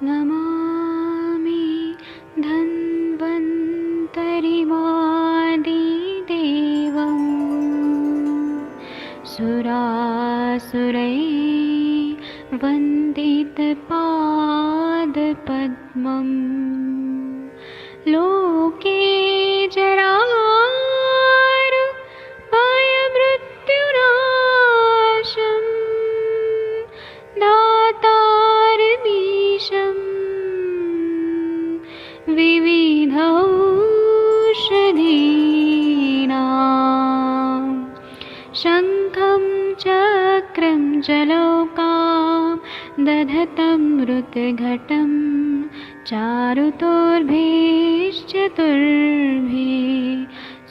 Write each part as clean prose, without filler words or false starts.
नमामि धन्वन्तरिमादिदेवम् सुरासुरैर्वन्दितपादपद्मम् लोके जरामृत्युनाशं दातारमीशं विविधौषधीनां शङ्खं चक्रं जलौकां दधतं मृतघटं चारुतोर्भिश्चतुर्भिः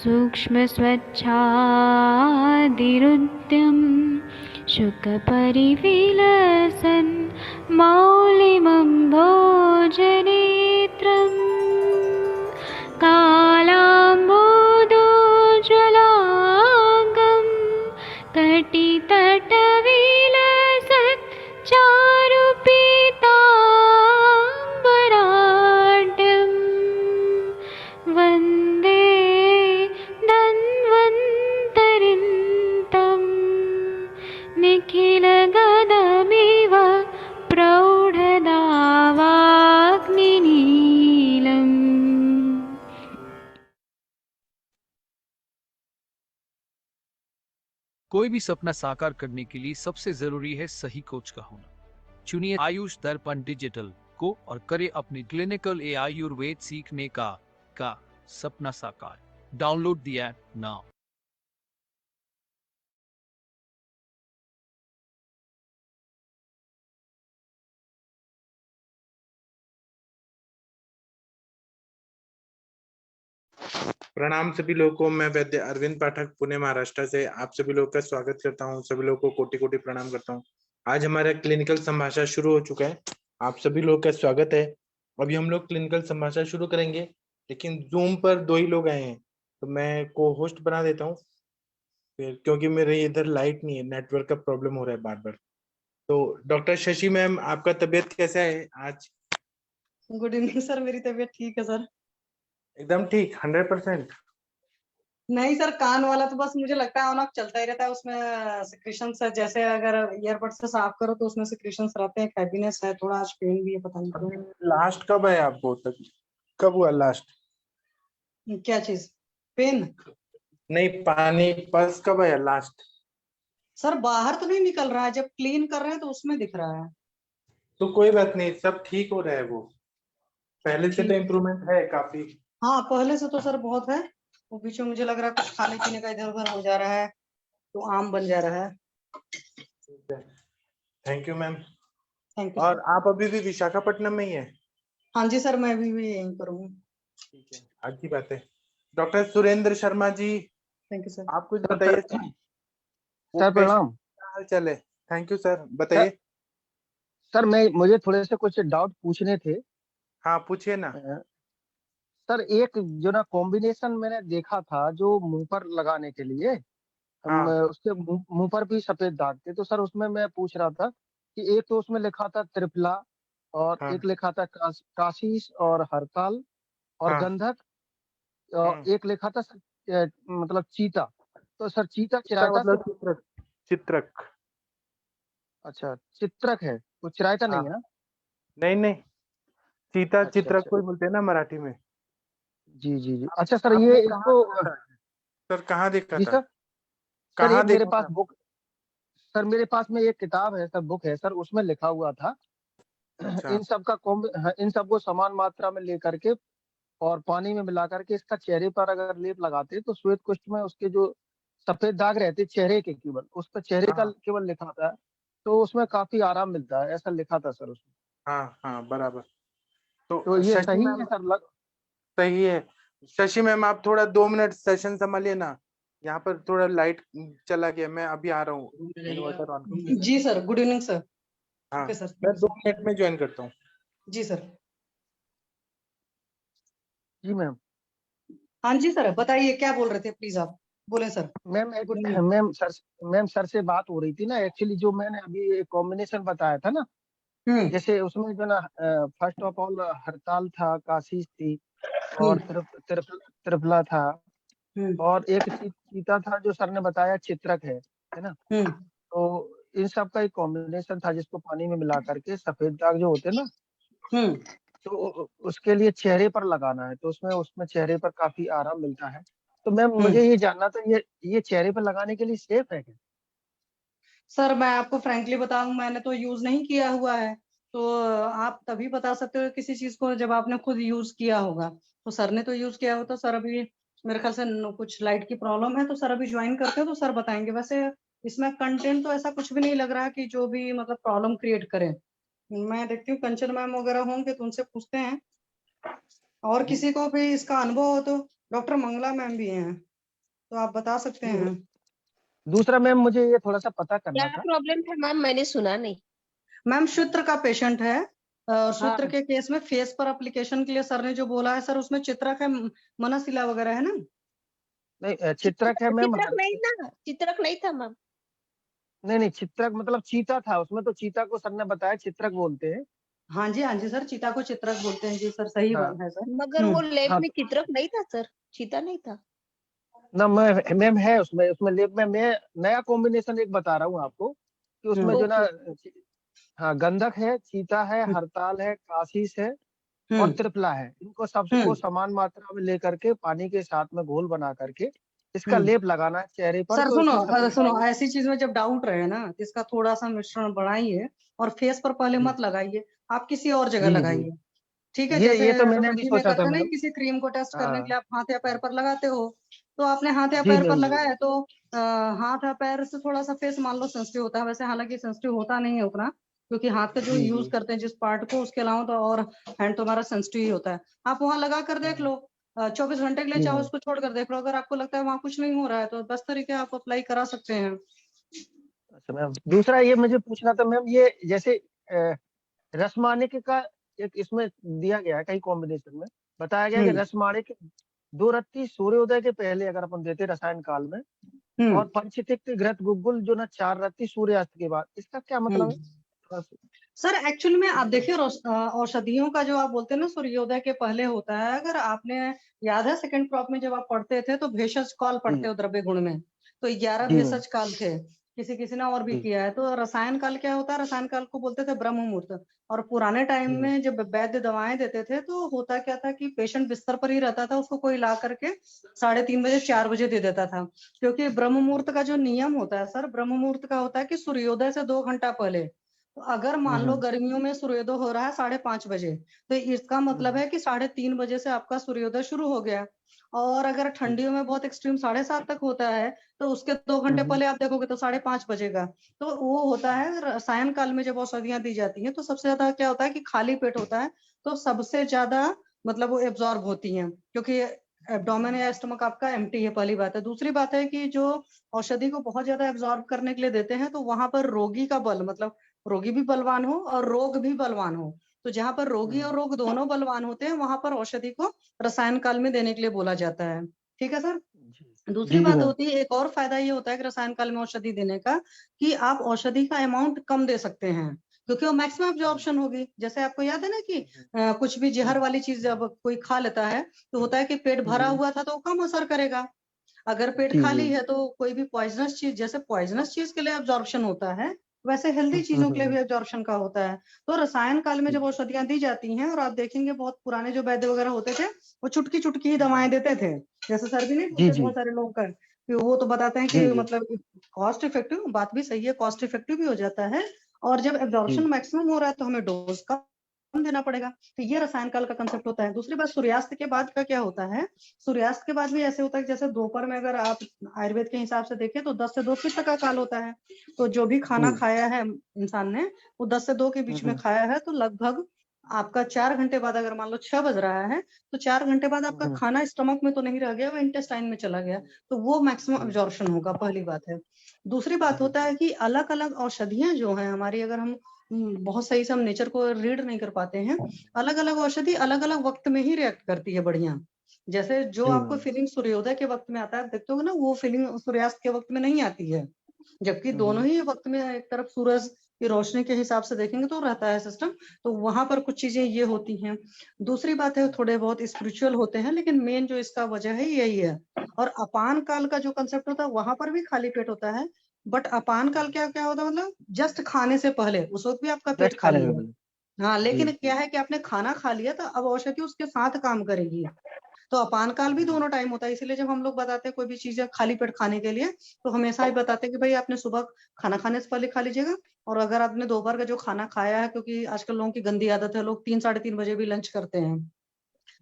सूक्ष्मस्वच्छादिरुद्यं शुकपरिविलसन् मौलिमम्भोजनेत्रं कालाम्बोदोज्ज्वलाङ्गं कटितटविलसत् चारुपीताम्बराढ्यं वन्दे धन्वन्तरिन्तं निखिलगदमिव प्रौढदावाग्निनीलम्। कोई भी सपना साकार करने के लिए सबसे जरूरी है सही कोच का होना। चुनिए आयुष दर्पण डिजिटल को और करे अपनी क्लिनिकल आयुर्वेद सीखने का सपना साकार। Download the app now. प्रणाम सभी लोगों को। मैं वैद्य अरविंद पाठक पुणे महाराष्ट्र से आप सभी लोगों का स्वागत करता हूं। सभी लोगों को कोटि कोटि प्रणाम करता हूं। आज हमारा क्लिनिकल संभाषण शुरू हो चुका है। आप सभी लोगों का स्वागत है। अभी हम लोग क्लिनिकल संभाषण शुरू करेंगे, लेकिन जूम पर 2 ही लोग आए हैं, तो मैं को होस्ट बना देता हूँ फिर, क्योंकि मेरे इधर लाइट नहीं है, नेटवर्क का प्रॉब्लम हो रहा है बार बार। तो डॉक्टर शशि मैम, आपका तबीयत कैसा है आज? गुड इवनिंग सर, मेरी तबीयत ठीक है सर। एकदम ठीक, 100%? नहीं सर, कान वाला तो बस मुझे लगता है ऑन ऑफ चलता ही रहता है, उसमें सिक्रीशंस है। जैसे अगर ईयरबड से साफ करो तो उसमें सिक्रीशंस रहते हैं, हैप्पीनेस है, थोड़ा आज पेन भी है, पता नहीं क्यों। लास्ट कब है आपको? तक कब हुआ लास्ट? क्या चीज? पेन? नहीं, पानी पल्स कब है लास्ट? सर बाहर तो नहीं निकल रहा है, जब क्लीन कर रहे हैं तो उसमें दिख रहा है। तो कोई बात नहीं, सब ठीक हो रहा है। वो पहले से तो इम्प्रूवमेंट है काफी। हाँ, पहले से तो सर बहुत है। वो बीच में मुझे लग रहा है कुछ खाने पीने का इधर उधर हो जा रहा है, तो आम बन जा रहा है। Thank you ma'am. Thank you और सर। आप अभी भी विशाखापट्टनम में ही है? हाँ जी सर, मैं भी यहीं पर हूँ। ठीक है, अच्छी बात है। Doctor Surendra Sharma ji, thank you sir. आप कुछ बताइए। वो सर पेशेंट प्रणाम। का हाल चाल है? थैंक यू सर, बताइए। सर मुझे थोड़े से कुछ डाउट पूछने थे। हाँ, पूछिए ना। सर एक जो ना कॉम्बिनेशन मैंने देखा था जो मुंह पर लगाने के लिए, हाँ उसके मुंह पर भी सफेद दाग थे, तो सर उसमें मैं पूछ रहा था कि एक तो उसमें लिखा था त्रिफला, और हाँ एक लिखा था काशीस और हरताल और हाँ। गंधक, और एक लिखा था सर मतलब चीता। तो सर चीता इसका चिरायता से। मतलब चित्रक। चित्रक। अच्छा, चित्रक है, वो चिरायता हाँ, नहीं है ना? नहीं नहीं, चीता अच्छा चित्रक अच्छा, कोई बोलते हैं ना मराठी में। जी जी जी। अच्छा सर, आपने ये कहाँ इसको देखा था? सर कहाँ देखा जी था? सर। सर कहाँ एक मेरे देखा पास था? बुक, सर मेरे पास में एक किताब है सर, बुक है सर, उसमें लिखा हुआ था अच्छा इन सब का इन सबको समान मात्रा में लेकर के और पानी में मिला करके इसका चेहरे पर अगर लेप लगाते तो श्वेत कुष्ठ में उसके जो सफेद दाग रहते चेहरे के, केवल उस पर चेहरे का हाँ केवल लिखा था, तो उसमें काफी आराम मिलता है, ऐसा लिखा था सर उसमें। हाँ हाँ, बराबर। तो तो ये शशि सही है मैम, सर सही है। शशि मैम, आप थोड़ा 2 मिनट सेशन संभालिए ना। यहाँ पर थोड़ा लाइट चला गया, मैं अभी आ रहा हूँ इन्वर्टर ऑन करके। जी सर, गुड इवनिंग सर। हाँ, ओके सर, मैं 2 मिनट में ज्वाइन करता हूँ। जी सर। जी मैम। हाँ जी सर, बताइए क्या बोल रहे थे, प्लीज आप बोले sir. Ma'am good evening. Ma'am sir से बात हो रही थी ना, एक्चुअली जो मैंने अभी एक कॉम्बिनेशन बताया था ना, जैसे उसमें जो ना फर्स्ट ऑफ ऑल हड़ताल था, काशीज थी, और त्रिफला था, और एक चीता था जो सर ने बताया चित्रक है ना। तो इन सब का एक कॉम्बिनेशन था जिसको पानी में मिला करके सफेद दाग जो होते हैं ना, तो उसके लिए चेहरे पर लगाना है, तो उसमें उसमें चेहरे पर काफी आराम मिलता है। तो मैम मुझे ये जानना था, ये चेहरे पर लगाने के लिए सेफ है क्या? सर मैं आपको फ्रैंकली बताऊं, मैंने तो यूज नहीं किया हुआ है। तो आप तभी बता सकते हो किसी चीज को जब आपने खुद यूज किया होगा। तो सर ने तो यूज किया हो, तो सर अभी मेरे ख्याल से कुछ लाइट की प्रॉब्लम है, तो सर अभी ज्वाइन करते हो तो सर बताएंगे। वैसे इसमें कंटेंट तो ऐसा कुछ भी नहीं लग रहा कि जो भी मतलब प्रॉब्लम क्रिएट करे। मैं देखती हूँ कंचन मैम वगैरह होंगे तो उनसे पूछते हैं, और किसी को भी इसका अनुभव हो तो डॉक्टर मंगला मैम भी हैं, तो आप बता सकते हैं। दूसरा मैम मुझे ये थोड़ा सा पता क्या करना था। प्रॉब्लम था मैम, मैंने सुना नहीं। मैम सूत्र का पेशेंट है, और सूत्र हाँ, के केस में फेस पर एप्लीकेशन के लिए सर ने जो बोला है, सर उसमें चित्रक है, मनशिला वगैरह है ना। नहीं, चित्रक है मैम, चित्रक नहीं था, चित्रक नहीं था मैम। नहीं चित्रक मतलब चीता था उसमें, तो चीता को सर ने बताया चित्रक बोलते हैं। हाँ जी सर, चीता को चित्रक बोलते हैं जी सर, सही हाँ बात है सर। मगर वो लेब हाँ, में चित्रक नहीं था सर, चीता नहीं था। ना मैम है उसमें, लेब में मैं नया कॉम्बिनेशन एक बता रहा हूँ आपको कि उसमें जो ना, ओके। हाँ, गंधक है, चीता है, हम्म हड़ताल है, काशीस है, और हम्म त्रिफला है। इनको सबको हम्म समान मात्रा में लेकर के पानी के साथ में घोल बना करके इसका हम्म। लेप लगाना है चेहरे पर, सर तो सुनो, इसमें सफेद सुनो, दाग। ऐसी चीज में जब डाउट रहे ना तो इसका थोड़ा सा मिश्रण बढ़ाइए, और फेस पर पहले जी मत लगाइए, आप किसी और जगह जी जी, लगाइए। ठीक है, जैसे ये तो मैंने भी एलोपैथी में सोचा था करते नहीं, मैम। किसी क्रीम को टेस्ट करने के हाँ लिए आप हाथ या पैर पर लगाते हो, तो आपने हाथ या जी पैर पर मैम, जी लगाया तो हाथ या पैर से थोड़ा सा फेस मान लो सेंसिटिव होता है, वैसे हालांकि सेंसिटिव होता नहीं है उतना, क्योंकि हाथ का जो जी यूज जी करते हैं जिस पार्ट को, उसके अलावा तो और हैंड तो हमारा सेंसिटिव ही होता है। आप वहां लगा कर देख लो, 24 घंटे के लिए जी चाहो मैम। उसको छोड़ कर देख लो, अगर आपको लगता है वहां कुछ नहीं हो रहा है तो 10 तरीके आप अप्लाई करा सकते हैं। अच्छा मैम, दूसरा ये मुझे पूछना था मैम, ये जैसे रसमानिक का एक इसमें दिया गया है, कई कॉम्बिनेशन में बताया गया है कि हम्म रसमानिक 2 रत्ती सूर्योदय के पहले अगर अपन देते रसायन काल में, हम्म और पंचतिक्त घृत गुग्गुल जो ना 4 रत्ती सूर्यास्त के बाद, इसका क्या मतलब है? हम्म। थोड़ा सा- सर एक्चुअल में आप देखिए, औषधियों का जो आप बोलते हैं ना सूर्योदय के पहले होता है, अगर आपने याद है सेकंड क्रॉप में जब आप पढ़ते थे तो भेषज काल पढ़ते जी हो द्रव्य गुण में, तो 11 जी मैम, भेषज काल थे। किसी किसी ने और भी जी किया है। तो रसायन काल क्या होता है, रसायन काल को बोलते थे ब्रह्म मुहूर्त। और पुराने टाइम जी में जब वैद्य दवाएं देते थे तो होता क्या था कि पेशेंट बिस्तर पर ही रहता था, उसको कोई ला करके 3:30 बजे 4 बजे दे देता था, क्योंकि ब्रह्म मुहूर्त का जो नियम होता है सर, ब्रह्म मुहूर्त का होता है कि सूर्योदय से 2 घंटा पहले। तो अगर मान लो हम्म गर्मियों में सूर्योदय हो रहा है 5:30 बजे, तो इसका मतलब हम्म है कि 3:30 बजे से आपका सूर्योदय शुरू हो गया। और अगर हम्म ठंडियों में बहुत एक्सट्रीम 7:30 तक होता है, तो उसके 2 घंटे हम्म पहले आप देखोगे तो 5:30 बजे का। तो वो होता है रसायन काल में जब औषधियां दी जाती हैं तो सबसे ज्यादा क्या होता है कि खाली पेट होता है, तो सबसे ज्यादा मतलब वो एब्जॉर्ब होती हैं, क्योंकि एब्डोमेन या स्टमक आपका एम्प्टी है, पहली बात है। दूसरी बात है कि जो औषधि को बहुत ज्यादा एब्जॉर्ब करने के लिए देते हैं, तो वहां पर रोगी का बल, मतलब रोगी भी बलवान हो और रोग भी बलवान हो, तो जहां पर रोगी और रोग दोनों बलवान होते हैं वहां पर औषधि को रसायन काल में देने के लिए बोला जाता है। ठीक है सर। जी दूसरी जी बात मैम, होती है, एक और फायदा ये होता है कि रसायन काल में औषधि देने का, कि आप औषधि का अमाउंट कम दे सकते हैं, क्योंकि वो मैक्सिमम एब्जॉर्प्शन होगी। जैसे आपको याद है ना कि कुछ भी जहर वाली चीज जब कोई खा लेता है तो होता है कि पेट भरा जी हुआ था तो वो कम असर करेगा। अगर पेट जी जी खाली है तो कोई भी पॉइजनस चीज, जैसे पॉइजनस चीज के लिए एब्जॉर्प्शन होता है, वैसे हेल्दी चीजों के लिए भी एब्जॉर्प्शन का होता है। तो रसायन काल में जब औषधियां दी जाती हैं, और आप देखेंगे बहुत पुराने जो वैद्य वगैरह होते थे, वो चुटकी चुटकी ही दवाएं देते थे। जैसे सर भी नहीं जी बोलते जी बहुत सारे लोग कर, कि वो तो बताते हैं कि जी जी मतलब कॉस्ट इफेक्टिव, बात भी सही है, कॉस्ट इफेक्टिव भी हो जाता है। और जब जी एब्जॉर्प्शन मैक्सिमम हो रहा है तो हमें डोज कम देना पड़ेगा। तो ये रसायन काल का कंसेप्ट होता है। दूसरी बात, सूर्यास्त के बाद का क्या होता है, सूर्यास्त के बाद भी ऐसे होता है कि जैसे दोपहर में अगर आप आयुर्वेद के हिसाब से देखें तो 10 से 2 पित्त का काल होता है। तो जो भी खाना जी खाया है इंसान ने, वो 10 से 2 के बीच में खाया है, तो लगभग आपका 4 घंटे बाद, अगर मान लो 6 बज रहा है, तो 4 घंटे बाद आपका खाना स्टमक में तो नहीं रह गया, वो इंटेस्टाइन में चला गया, तो वो मैक्सिमम एब्जॉर्प्शन होगा, पहली बात है। दूसरी बात होता है कि अलग अलग औषधियां जो है हमारी, अगर हम बहुत सही से हम नेचर को रीड नहीं कर पाते हैं, अलग अलग औषधि अलग अलग वक्त में ही रिएक्ट करती है बढ़िया। जैसे जो जी आपको मैम, फीलिंग सूर्योदय के वक्त में आता है, आप देखते हो ना, वो फीलिंग सूर्यास्त के वक्त में नहीं आती है, जबकि दोनों ही वक्त में एक तरफ सूरज कि रोशनी के हिसाब से देखेंगे तो रहता है सिस्टम। तो वहां पर कुछ चीजें ये होती हैं। दूसरी बात है थोड़े बहुत स्पिरिचुअल होते हैं, लेकिन मेन जो इसका वजह है यही है। और अपान काल का जो कंसेप्ट होता है वहां पर भी खाली पेट होता है। बट अपान काल क्या क्या होता है, मतलब जस्ट खाने से पहले, उस वक्त भी आपका पेट जस्ट खाने खाली से है। पहले। हाँ, जी लेकिन क्या है कि आपने खाना खा लिया तो अब औषधि उसके साथ काम करेगी। तो अपान काल भी दोनों टाइम होता है। इसीलिए जब हम लोग बताते हैं कोई भी चीजें खाली पेट खाने के लिए, तो हमेशा ही बताते हैं कि भाई आपने सुबह खाना खाने से पहले खा लीजिएगा। और अगर आपने दोपहर का जो खाना खाया है, क्योंकि आजकल लोगों की गंदी आदत है, लोग 3 साढ़े 3 बजे भी लंच करते हैं,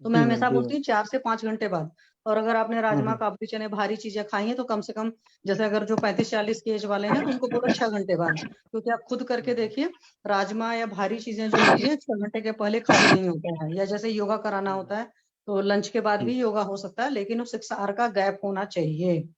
तो मैं जी मैम, हमेशा जी बोलती मैम। हूँ 4 से 5 घंटे बाद। और अगर आपने राजमा हम्म। काबुली चने भारी चीजें खाई हैं तो कम से कम, जैसे अगर जो 35-40 की एज वाले हैं तो उनको बोलो 6 घंटे बाद। क्योंकि आप खुद करके देखिए, राजमा या भारी चीजें जो होती है 6 घंटे के पहले खाली नहीं होता है। या जैसे योगा कराना होता है तो लंच के बाद जी भी योगा हो सकता है, लेकिन उस 6 आवर का गैप होना चाहिए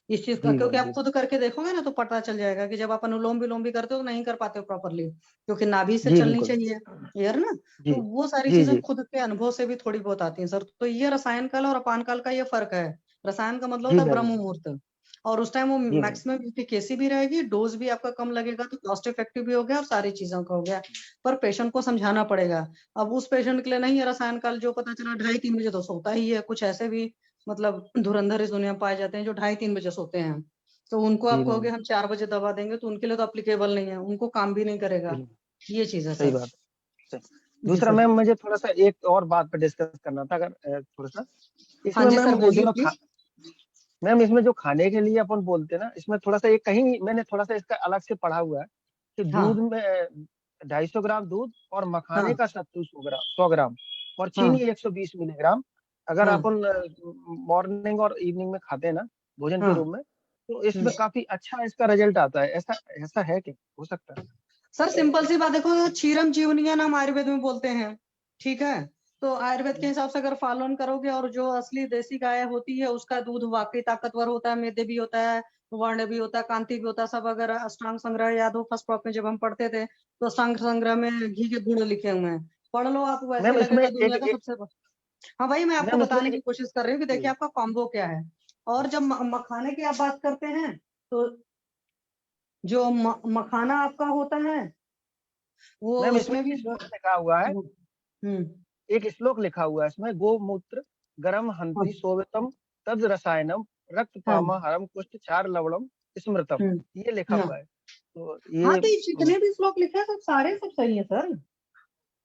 इस चीज का। जी क्योंकि मैम, आप जी खुद करके देखोगे ना तो पता चल जाएगा कि जब आप अनुलोम विलोम भी करते हो तो नहीं कर पाते हो प्रॉपरली, क्योंकि नाभि से जी चलनी बिल्कुल। चाहिए एयर ना। जी तो वो सारी जी चीजें जी खुद के अनुभव से भी थोड़ी बहुत आती हैं सर। तो ये रसायन काल और अपान काल का ये फर्क है। रसायन का मतलब जी होता है मैम, ब्रह्म मुहूर्त, और उस टाइम वो जी मैम। मैक्सिमम एफिकेसी भी रहेगी, डोज भी आपका कम लगेगा, तो कॉस्ट इफेक्टिव भी हो गया और सारी चीजों का हो गया। पर पेशेंट को समझाना पड़ेगा। अब उस पेशेंट के लिए नहीं है रसायन काल, जो पता चला 2:30-3 बजे तो सोता ही है। कुछ ऐसे भी मतलब धुरंधर इस दुनिया में पाए जाते हैं जो 2:30-3 बजे सोते हैं। तो उनको जी आप मैम, कहोगे हम 4 बजे दवा देंगे तो उनके लिए तो अप्लीकेबल नहीं है, उनको काम भी नहीं करेगा। जी ये चीज है सही सर। बात है। सही। जी दूसरा सर। मैम, मुझे थोड़ा सा एक और बात पे डिस्कस करना था, अगर थोड़ा सा हाँ इसमें जी मैम, सर, वो जो बोलिए ना प्लीज। मैम इसमें जो खाने के लिए अपन बोलते हैं ना, इसमें थोड़ा सा एक कहीं मैंने थोड़ा सा इसका अलग से पढ़ा हुआ है कि दूध हाँ में 250 ग्राम दूध और मखाने हाँ का सत्तू 100 ग्राम और हाँ चीनी 120 मिलीग्राम, अगर हाँ अपन मॉर्निंग और इवनिंग में खाते हैं ना भोजन के हाँ। रूप में, तो हम्म। इसमें काफी अच्छा इसका रिजल्ट आता है। ऐसा ऐसा है कि हो सकता है? सर सिंपल सी बात देखो, क्षीरम जीवनिया नाम आयुर्वेद में बोलते हैं, ठीक है। तो आयुर्वेद के हिसाब से अगर फॉलो करोगे, और जो असली देसी गाय होती है उसका दूध वाकई ताकतवर होता है, मेदे भी होता है, वर्ण भी होता है, कांति भी होता है, सब। अगर अष्टांग संग्रह याद हो फर्स्ट प्रॉप में जब हम पढ़ते थे, तो अष्टांग संग्रह में घी के गुण लिखे हुए हैं, पढ़ लो आप, वैसे मैम ही इसमें लगेगा दुनिया का एक सबसे। हाँ भाई, मैं आपको मैम इसमें बताने की कोशिश कर रही हूँ कि देखिए आपका कॉम्बो क्या है। और जब मखाने की आप बात करते हैं, तो जो मखाना आपका होता है वो मैम इसमें उसमें भी। एक श्लोक लिखा हुआ है, हम्म। एक श्लोक लिखा हुआ है इसमें, गोमूत्र गरम हाँ हंति सोवितम तद रसायनम रक्त हाँ। पामा हरम कुष्ठ चार लवणम स्मृतम, ये लिखा हाँ हुआ है। तो हाँ, ये तो ये जितने भी श्लोक लिखे हैं सब सारे सब सही है सर।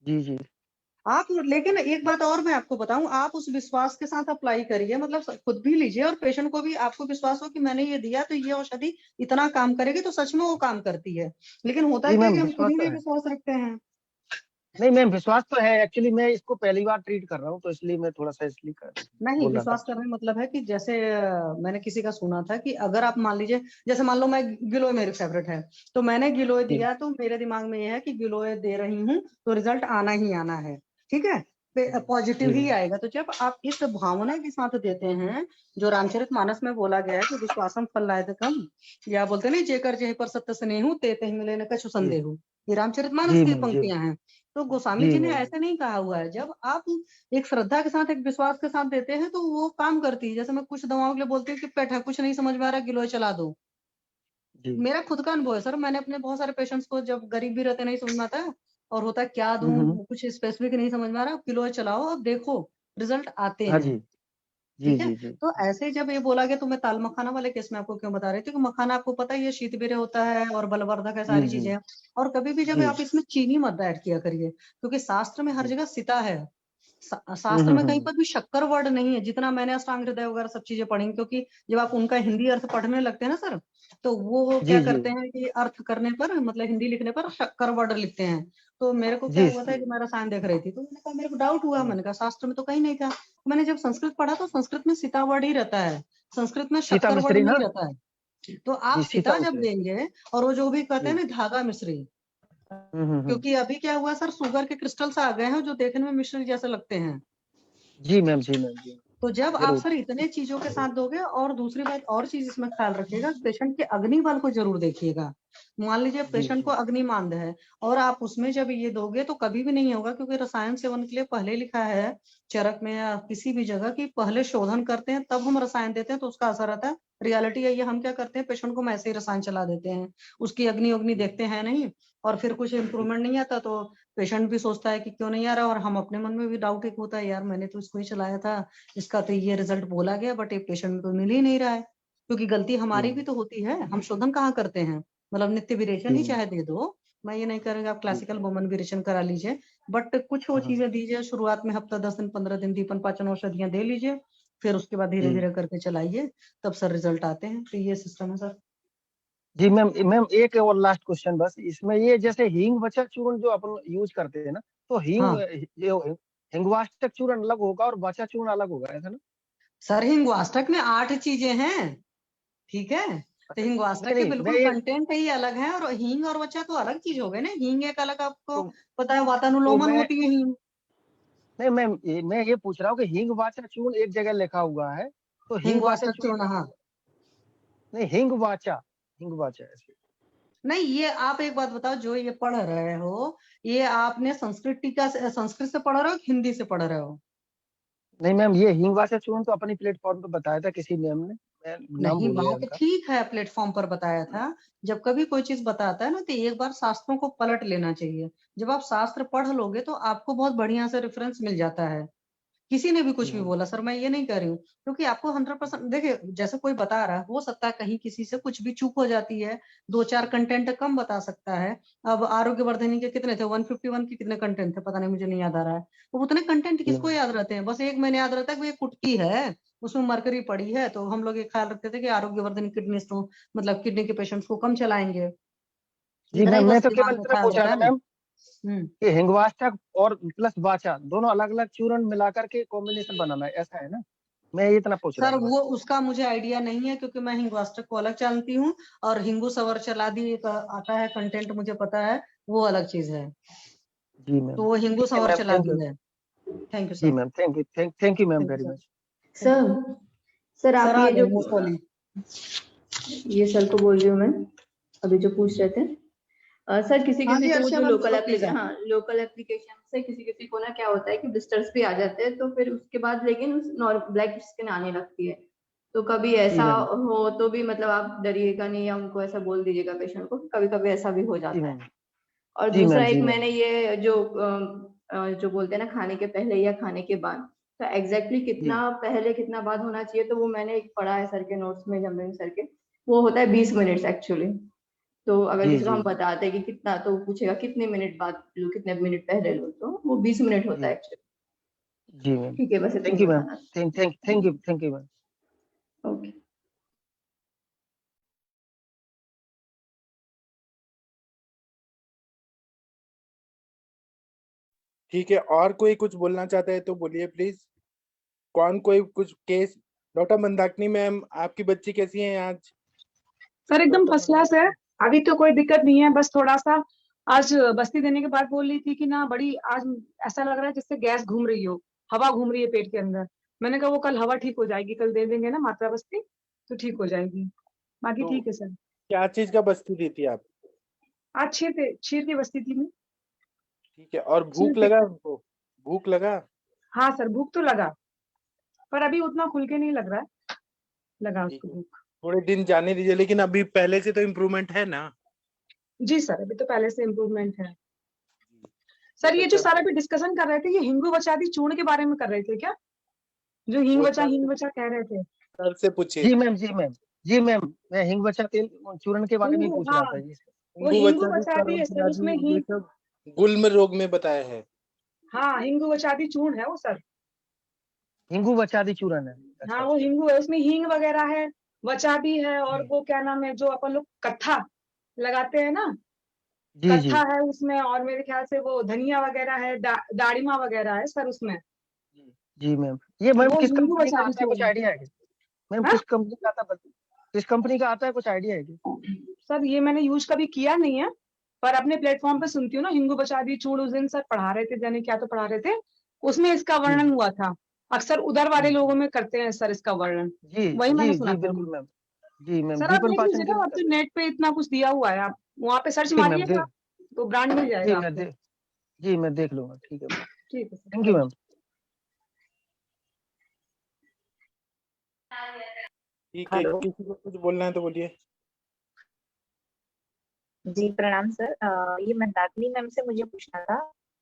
जी जी आप लेकिन एक बात और मैं आपको बताऊं, आप उस विश्वास के साथ अप्लाई करिए, मतलब खुद भी लीजिए और पेशेंट को भी आपको विश्वास हो कि मैंने ये दिया तो ये औषधि इतना काम करेगी, तो सच में वो काम करती है। लेकिन होता जी क्या है मैम, कि हम खुद विश्वास ही तो नहीं है। विश्वास रखते हैं। नहीं मैम, विश्वास तो है, एक्चुअली मैं इसको पहली बार ट्रीट कर रहा हूँ, तो इसलिए मैं थोड़ा सा इसलिए नहीं, बोल रहा था। विश्वास करने मतलब है कि जैसे मैंने किसी का सुना था कि अगर आप मान लीजिए, जैसे मान लो मैं गिलोय मेरी फेवरेट है, तो मैंने गिलोय जी दिया, तो मेरे दिमाग में ये है कि गिलोय दे रही हूँ तो रिजल्ट आना ही आना है, ठीक है, पॉजिटिव जी ही मैम, आएगा। तो जब आप इस भावना के साथ देते हैं, जो रामचरितमानस में बोला गया है कि विश्वासम फलदायकम, या बोलते नहीं, जेकर जेहि पर सत्य स्नेहु ते मिले न कछु जी संदेहु, ये रामचरितमानस जी की मैम, जी पंक्तियां हैं। तो गोस्वामी जी जी ने मैम, ऐसे नहीं कहा हुआ है। जब आप एक श्रद्धा के साथ, एक विश्वास के साथ देते हैं तो वो काम करती है। जैसे मैं कुछ दवाओं के लिए बोलती हूँ कि पेट है, कुछ नहीं समझ में आ रहा, गिलोय चला दो। जी। मेरा खुद का अनुभव है सर, मैंने अपने बहुत सारे पेशेंट्स को, जब गरीब भी रहते नहीं समझ में आता है और होता है क्या हम्म। दूं, कुछ स्पेसिफिक नहीं समझ में आ रहा, गिलोय चलाओ और देखो रिजल्ट आते हाँ हैं। जी जी ठीक है। जी जी तो ऐसे जब ये बोला गया, तो मैं ताल मखाना वाले केस में आपको क्यों बता रही थी कि मखाना आपको पता है ये शीतवीर्य होता है और बलवर्धक है, सारी चीजें हैं। और कभी भी जब जी आप इसमें चीनी मत ऐड किया करिए, क्योंकि शास्त्र में हर जी। जगह सीता है। शास्त्र में कहीं हम्म। पर भी शक्कर वर्ड नहीं है, जितना मैंने अष्टांग हृदय वगैरह सब चीजें पढ़ी, क्योंकि जब आप उनका हिंदी अर्थ पढ़ने लगते हैं ना सर, तो वो क्या जी जी करते हैं कि अर्थ करने पर, मतलब हिंदी लिखने पर शक्कर वर्ड लिखते हैं। तो मेरे को क्या जी। हुआ था कि मैं रसायन देख रही थी, तो मैंने कहा, मेरे को डाउट हुआ, मैंने कहा शास्त्र में तो कहीं नहीं था। मैंने जब संस्कृत पढ़ा तो संस्कृत में सीता वर्ड ही रहता है, संस्कृत में सीता शक्कर वर्ड मिस्त्री नहीं ना? रहता है। तो आप जी सीता सीता जब मिस्त्री। देंगे, और वो जो भी कहते हैं जी। ना धागा मिश्री, हम्म। क्योंकि अभी क्या हुआ सर, शुगर के क्रिस्टल्स आ गए हैं जो देखने में मिश्री जैसे लगते हैं। जी मैम, जी मैम, जी। तो जब आप जरूर। सर इतने चीजों के साथ दोगे, और दूसरी बात और चीज इसमें ख्याल रखिएगा, पेशेंट के अग्नि बल को जरूर देखिएगा। मान लीजिए पेशेंट को अग्निमांद है और आप उसमें जब ये दोगे तो कभी भी नहीं होगा, क्योंकि रसायन सेवन के लिए पहले लिखा है चरक में या किसी भी जगह कि पहले शोधन करते हैं तब हम रसायन देते हैं तो उसका असर आता है। रियलिटी है ये, हम क्या करते हैं पेशेंट को हम ऐसे ही रसायन चला देते हैं, उसकी अग्नि देखते हैं नहीं, और फिर कुछ इम्प्रूवमेंट नहीं आता तो पेशेंट भी सोचता है कि क्यों नहीं आ रहा, और हम अपने मन में भी डाउट एक होता है, यार मैंने तो इसको ही चलाया था, इसका तो ये रिजल्ट बोला गया बट ये पेशेंट को मिल ही नहीं रहा है। क्योंकि गलती हमारी भी तो होती है, हम शोधन कहाँ करते हैं, मतलब नित्य विरेचन ही चाहे दे दो, मैं ये नहीं करूँगा आप क्लासिकल वोमन विरेचन करा लीजिए, बट कुछ वो चीजें दीजिए शुरुआत में, हफ्ता 10 दिन 15 दिन दीपन पाचन औषधियां दे लीजिए, फिर उसके बाद धीरे धीरे करके चलाइए, तब सर रिजल्ट आते हैं। तो ये सिस्टम है सर। जी मैम, मैम एक और लास्ट क्वेश्चन बस इसमें, ये जैसे हींग वचा चूर्ण जो अपन यूज करते हैं ना, तो हाँ हिंगवाष्टक चूर्ण अलग होगा और वचा चूर्ण अलग होगा, ऐसा ना? सर, हिंगवाष्टक में 8 चीजें हैं, ठीक है, तो हिंगवाष्टक के नहीं, मैं बिल्कुल ये कंटेंट ही अलग है, और हींग और वचा तो अलग चीज हो गए ना। हींग एक अलग, आपको तो, पता है तो वातानुलोमन मैं होती है हींग। नहीं मैम, मैं ये पूछ रहा हूँ कि हिंग वाचा चूर्ण एक जगह लिखा हुआ है, तो हिंग वाचा हिंगवाष्टक चूर्ण चूर्ण, हाँ। नहीं, हिंग वाचा ऐसे। नहीं, ये आप एक बात बताओ, जो ये पढ़ रहे हो, ये आपने संस्कृत टीका से, संस्कृत से पढ़ रहे हो कि हिंदी से पढ़ रहे हो? नहीं मैम, ये हिंग वाचा चूर्ण तो अपनी प्लेटफॉर्म पे बताया था किसी मैम ने, मैं नाम नहीं, भूल गया बात उनका। ठीक है, प्लेटफॉर्म पर बताया था। जब कभी कोई चीज बताता है ना, तो एक बार शास्त्रों को पलट लेना चाहिए। जब आप शास्त्र पढ़ लोगे तो आपको बहुत बढ़िया से रेफरेंस मिल जाता है। किसी ने भी कुछ भी बोला सर, मैं ये नहीं कह रही हूँ, क्योंकि आपको 100% देखिए, जैसे कोई बता रहा है, हो सकता है कहीं किसी से कुछ भी चूक हो जाती है, 2-4 कंटेंट कम बता सकता है। अब आरोग्यवर्धिनी के कितने थे, 151 के कितने कंटेंट थे पता नहीं, मुझे नहीं याद आ रहा है। तो उतने कंटेंट किसको याद रहते हैं, बस एक मैंने याद रहता है कि ये कुटकी है, उसमें मरकरी पड़ी है, तो हम लोग ये ख्याल रखते थे कि आरोग्यवर्धन किडनी स्टोन, मतलब किडनी के पेशेंट्स को कम चलाएंगे, जी इतना ही मैम, मैं बस तो दिमाग केवल में इतना ख्याल पूछ रहा रहता था है ना। मैम हम्म कि हिंगवाष्टक और प्लस वाचा दोनों अलग अलग चूर्ण मिलाकर के कॉम्बिनेशन बनाना है, ऐसा है ना? मैं ये इतना पूछ रहा सर था वो बस। उसका मुझे आइडिया नहीं है, क्योंकि मैं हिंगवाष्टक को अलग जानती हूँ, और हिंगू सवर चलादी एक आता है कंटेंट, मुझे पता है, वो अलग चीज है। जी मैम, तो वो हिंगू ठीक है सवर मैम, थैंक यू। चलादी है। थैंक यू जी sir. Ma'am, thank you ma'am thank you very sir. Much. Thank you. Sir sir sir आप आ ये गए जो मोस्ट वाली। ये सर को बोल रही हूँ मैं, अभी जो पूछ रहे थे। सर किसी हाँ किसी जी को अर्चना जो मैम, पूछो प्लीज। हाँ लोकल एप्लीकेशन से किसी किसी को ना क्या होता है कि ब्लिस्टर्स भी आ जाते हैं, तो फिर उसके बाद लेकिन ब्लैक स्किन आने लगती है। तो कभी जी ऐसा मैम। हो तो भी मतलब आप डरिएगा नहीं, या उनको ऐसा बोल दीजिएगा पेशेंट को, कभी कभी ऐसा भी हो जी जाता है। मैम। और जी दूसरा मैम। एक जी मैम। मैंने ये जो बोलते हैं ना खाने के पहले या खाने के बाद, तो एग्जैक्टली जी कितना पहले कितना बाद होना चाहिए, तो वो मैंने एक पढ़ा है सर के नोट्स में, जमरिन सर के, वो होता है 20 मिनट्स एक्चुअली। तो अगर जी किसी को जी हम बताते हैं कि कितना, तो वो पूछेगा कितने मिनट बाद लो, कितने मिनट पहले लो, तो वो 20 मिनट होता है जी एक्चुअली। जी मैम। ठीक है, बस इतना थैंक ही यू मैम। बताना। Thank you ma'am. ओके। ठीक है, और कोई कुछ बोलना चाहता है तो बोलिए प्लीज। कौन कोई कुछ केस? डॉक्टर मंदाकिनी मैम, आपकी बच्ची कैसी है आज? सर एकदम डॉक्टर फर्स्ट क्लास है, अभी तो कोई दिक्कत नहीं है, बस थोड़ा सा आज बस्ती देने के बाद बोल रही थी कि ना बड़ी आज ऐसा लग रहा है जैसे गैस घूम रही हो, हवा घूम रही है पेट के अंदर। मैंने कहा वो कल हवा ठीक हो जाएगी, कल दे देंगे ना मात्रा बस्ती तो ठीक हो जाएगी, बाकी तो ठीक है सर। क्या चीज का बस्ती दी थी आप? आज क्षीर की बस्ती थी मैं। ठीक है, और क्षीर भूख पे। लगा उनको? भूख लगा? हाँ सर, भूख तो लगा, पर अभी उतना खुल के नहीं लग रहा है, लगा ठीक उसको है, भूख। थोड़े दिन जाने दीजिए, लेकिन अभी पहले से तो इम्प्रूवमेंट है ना? जी सर, अभी तो पहले से इम्प्रूवमेंट है। हो सर ये जो सकता सारा है भी डिस्कशन कर रहे थे, ये हिंगू बचाती चूर्ण के बारे में कर रहे थे क्या? जो वो सर हिंग बचा कह रहे थे। सर से पूछिए। जी मैम। जी मैम। जी मैम, मैं हिंग बचा तेल चूर्ण के बारे में ही हिंगू, पूछ हाँ, रहा था जी। वो हिंगू हिंगू बच्चा बचाती है सर, उसमें ये हिंग, सब गुल्म रोग में बताया है। हाँ हिंगू बचाती चूर्ण है वो सर। हिंगू बचादी चूर्ण है। हाँ अच्छा वो अच्छा। हिंगू है, उसमें हींग वगैरह है, वचा भी है, और जी वो क्या नाम है जो अपन लोग कत्था लगाते हैं ना, जी जी कत्था है उसमें, और मेरे ख्याल से वो धनिया वगैरह है, दाड़िमा वगैरह है सर उसमें। जी मैम, ये मैम वो किस हिंगू कंपनी का बचाती आता है, कुछ चूर्ण आइडिया है क्या? मैम है। किस कंपनी का आता है, किस कंपनी का आता है, कुछ आइडिया है क्या? सर ये मैंने यूज कभी किया नहीं है, पर अपने प्लेटफॉर्म पे सुनती हूँ ना, हिंगू बचाती चूर्ण, उस दिन सर पढ़ा रहे थे, जाने क्या तो पढ़ा रहे थे, उसमें इसका जी वर्णन हुआ था। अक्सर उधर वाले लोगों में करते हैं सर इसका वर्णन, जी वही मैंने जी सुना जी था। बिल्कुल मैम। जी मैम, सर आप दीपन देख लीजिए पाचन के ना, लिए अब तो नेट पे इतना कुछ दिया हुआ है, आप वहाँ पे सर्च जी मैम मारिएगा तो ब्रांड मिल जाएगा आपको। जी मैं देख लूंगा, ठीक है मैम। ठीक है सर, थैंक यू मैम। ठीक है, हेलो किसी को कुछ बोलना है तो बोलिए। जी, प्रणाम सर। ये मंदाकिनी मैम से मुझे पूछना था।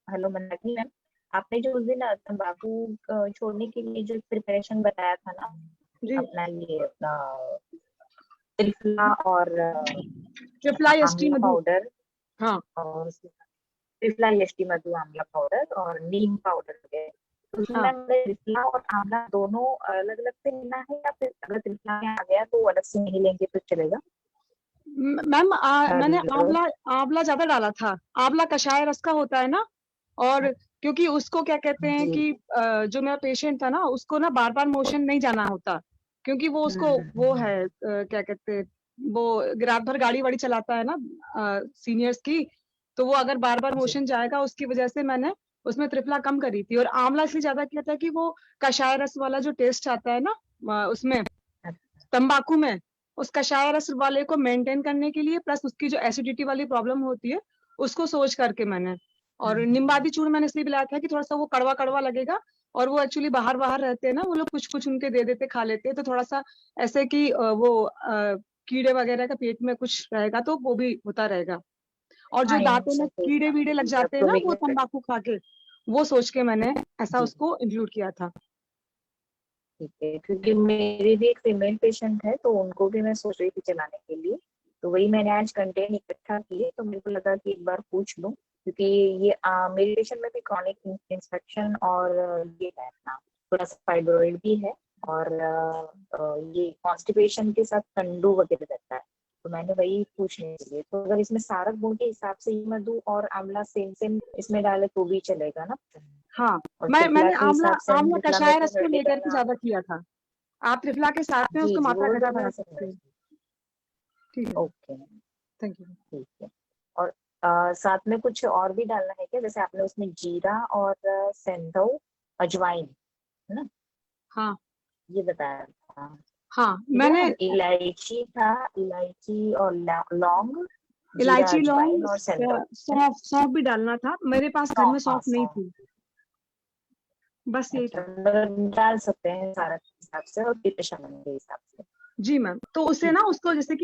हेलो मंदाकिनी मैम, आपने जो उस दिन तंबाकू छोड़ने के लिए जो प्रिपरेशन बताया था ना, जी अपना त्रिफला और ट्रिप्लाई एसटी आंवला मधु, पाउडर हाँ और त्रिफला यष्टि मधु आंवला पाउडर और नीम पाउडर वगैरह। तो उसमें हाँ मैम त्रिफला और आंवला दोनों अलग अलग से लेना है, या फिर अगर त्रिफला में आ गया तो अलग से नहीं लेंगे तो चलेगा? मैम मैंने हेलो। आंवला आंवला ज्यादा डाला था। आंवला कषाय रस का होता है ना, और क्योंकि उसको क्या कहते हैं जी। कि जो मेरा पेशेंट था ना, उसको ना बार बार मोशन नहीं जाना होता, क्योंकि वो उसको वो है क्या कहते हैं, वो रात भर गाड़ी वाड़ी चलाता है ना सीनियर्स की, तो वो अगर बार बार जी। मोशन जाएगा, उसकी वजह से मैंने उसमें त्रिफला कम करी थी। और आंवला इसलिए ज्यादा किया था कि वो कषाय रस वाला जो टेस्ट आता है ना उसमें तंबाकू में, उस कषाय रस वाले को मेंटेन करने के लिए, प्लस उसकी जो एसिडिटी वाली प्रॉब्लम होती है उसको सोच करके मैंने, और निम्बादी चूर्ण मैंने इसलिए मिलाया था कि थोड़ा सा वो कड़वा कड़वा लगेगा, और वो एक्चुअली बाहर बाहर रहते हैं ना वो लोग, कुछ कुछ उनके दे देते खा लेते हैं, तो थोड़ा सा ऐसे कि वो कीड़े वगैरह का पेट में कुछ रहेगा तो वो भी होता रहेगा, और जो हाँ, दांतों में इन्फेक्शन फेस कीड़े वीड़े लग जाते हैं ना वो प्रोमिग्नेंट। तंबाकू खा के, वो सोच के मैंने ऐसा जी उसको इंक्लूड किया था। ठीक है, क्योंकि मेरी भी एक फीमेल पेशेंट है तो उनको भी मैं सोच रही थी चलाने के लिए, तो वही मैंने आज कंटेंट इकट्ठा किए, तो मेरे को लगा कि एक बार पूछ लूं, क्योंकि ये मेरे पेशेंट में भी क्रॉनिक इंफेक्शन और ये है ना, थोड़ा सा फाइब्रॉइड भी है, और ये कॉन्स्टिपेशन के साथ कंडू वगैरह रहता है, तो मैंने वही पूछने के लिए, तो अगर इसमें सारक गुण के हिसाब से ये मधु और आंवला सेम सेम इसमें डाले तो भी चलेगा ना? हाँ, और त्रिफला मैंने के आंवला हिसाब से आंवला त्रिफला में कषाय तो रस को हल्दी लेकर के डालना। ज्यादा किया था। आप त्रिफला के साथ में जी उसको जी, मात्रा वो घटा तो बढ़ा मैं सकते समझ हैं। गई। ठीक है, ओके, थैंक यू। ठीक है। और साथ में कुछ और भी डालना है क्या? जैसे आपने उसमें जीरा और सेंधव, अजवाइन, है ना, हाँ ये बताया था, हाँ, ठीक है मैंने मैम। इलायची था, इलायची और लौंग, जीरा, इलायची अजवाइन लौंग और सेंधव, है ना? सौंफ सौंफ भी डालना था, मेरे पास घर में हाँ सौंफ नहीं सौंफ। थी, बस यही अच्छा, था। मतलब डाल सकते हैं सारा के हिसाब से और पित्त शमन के हिसाब से। जी मैम, तो उससे ठीक ना उसको जैसे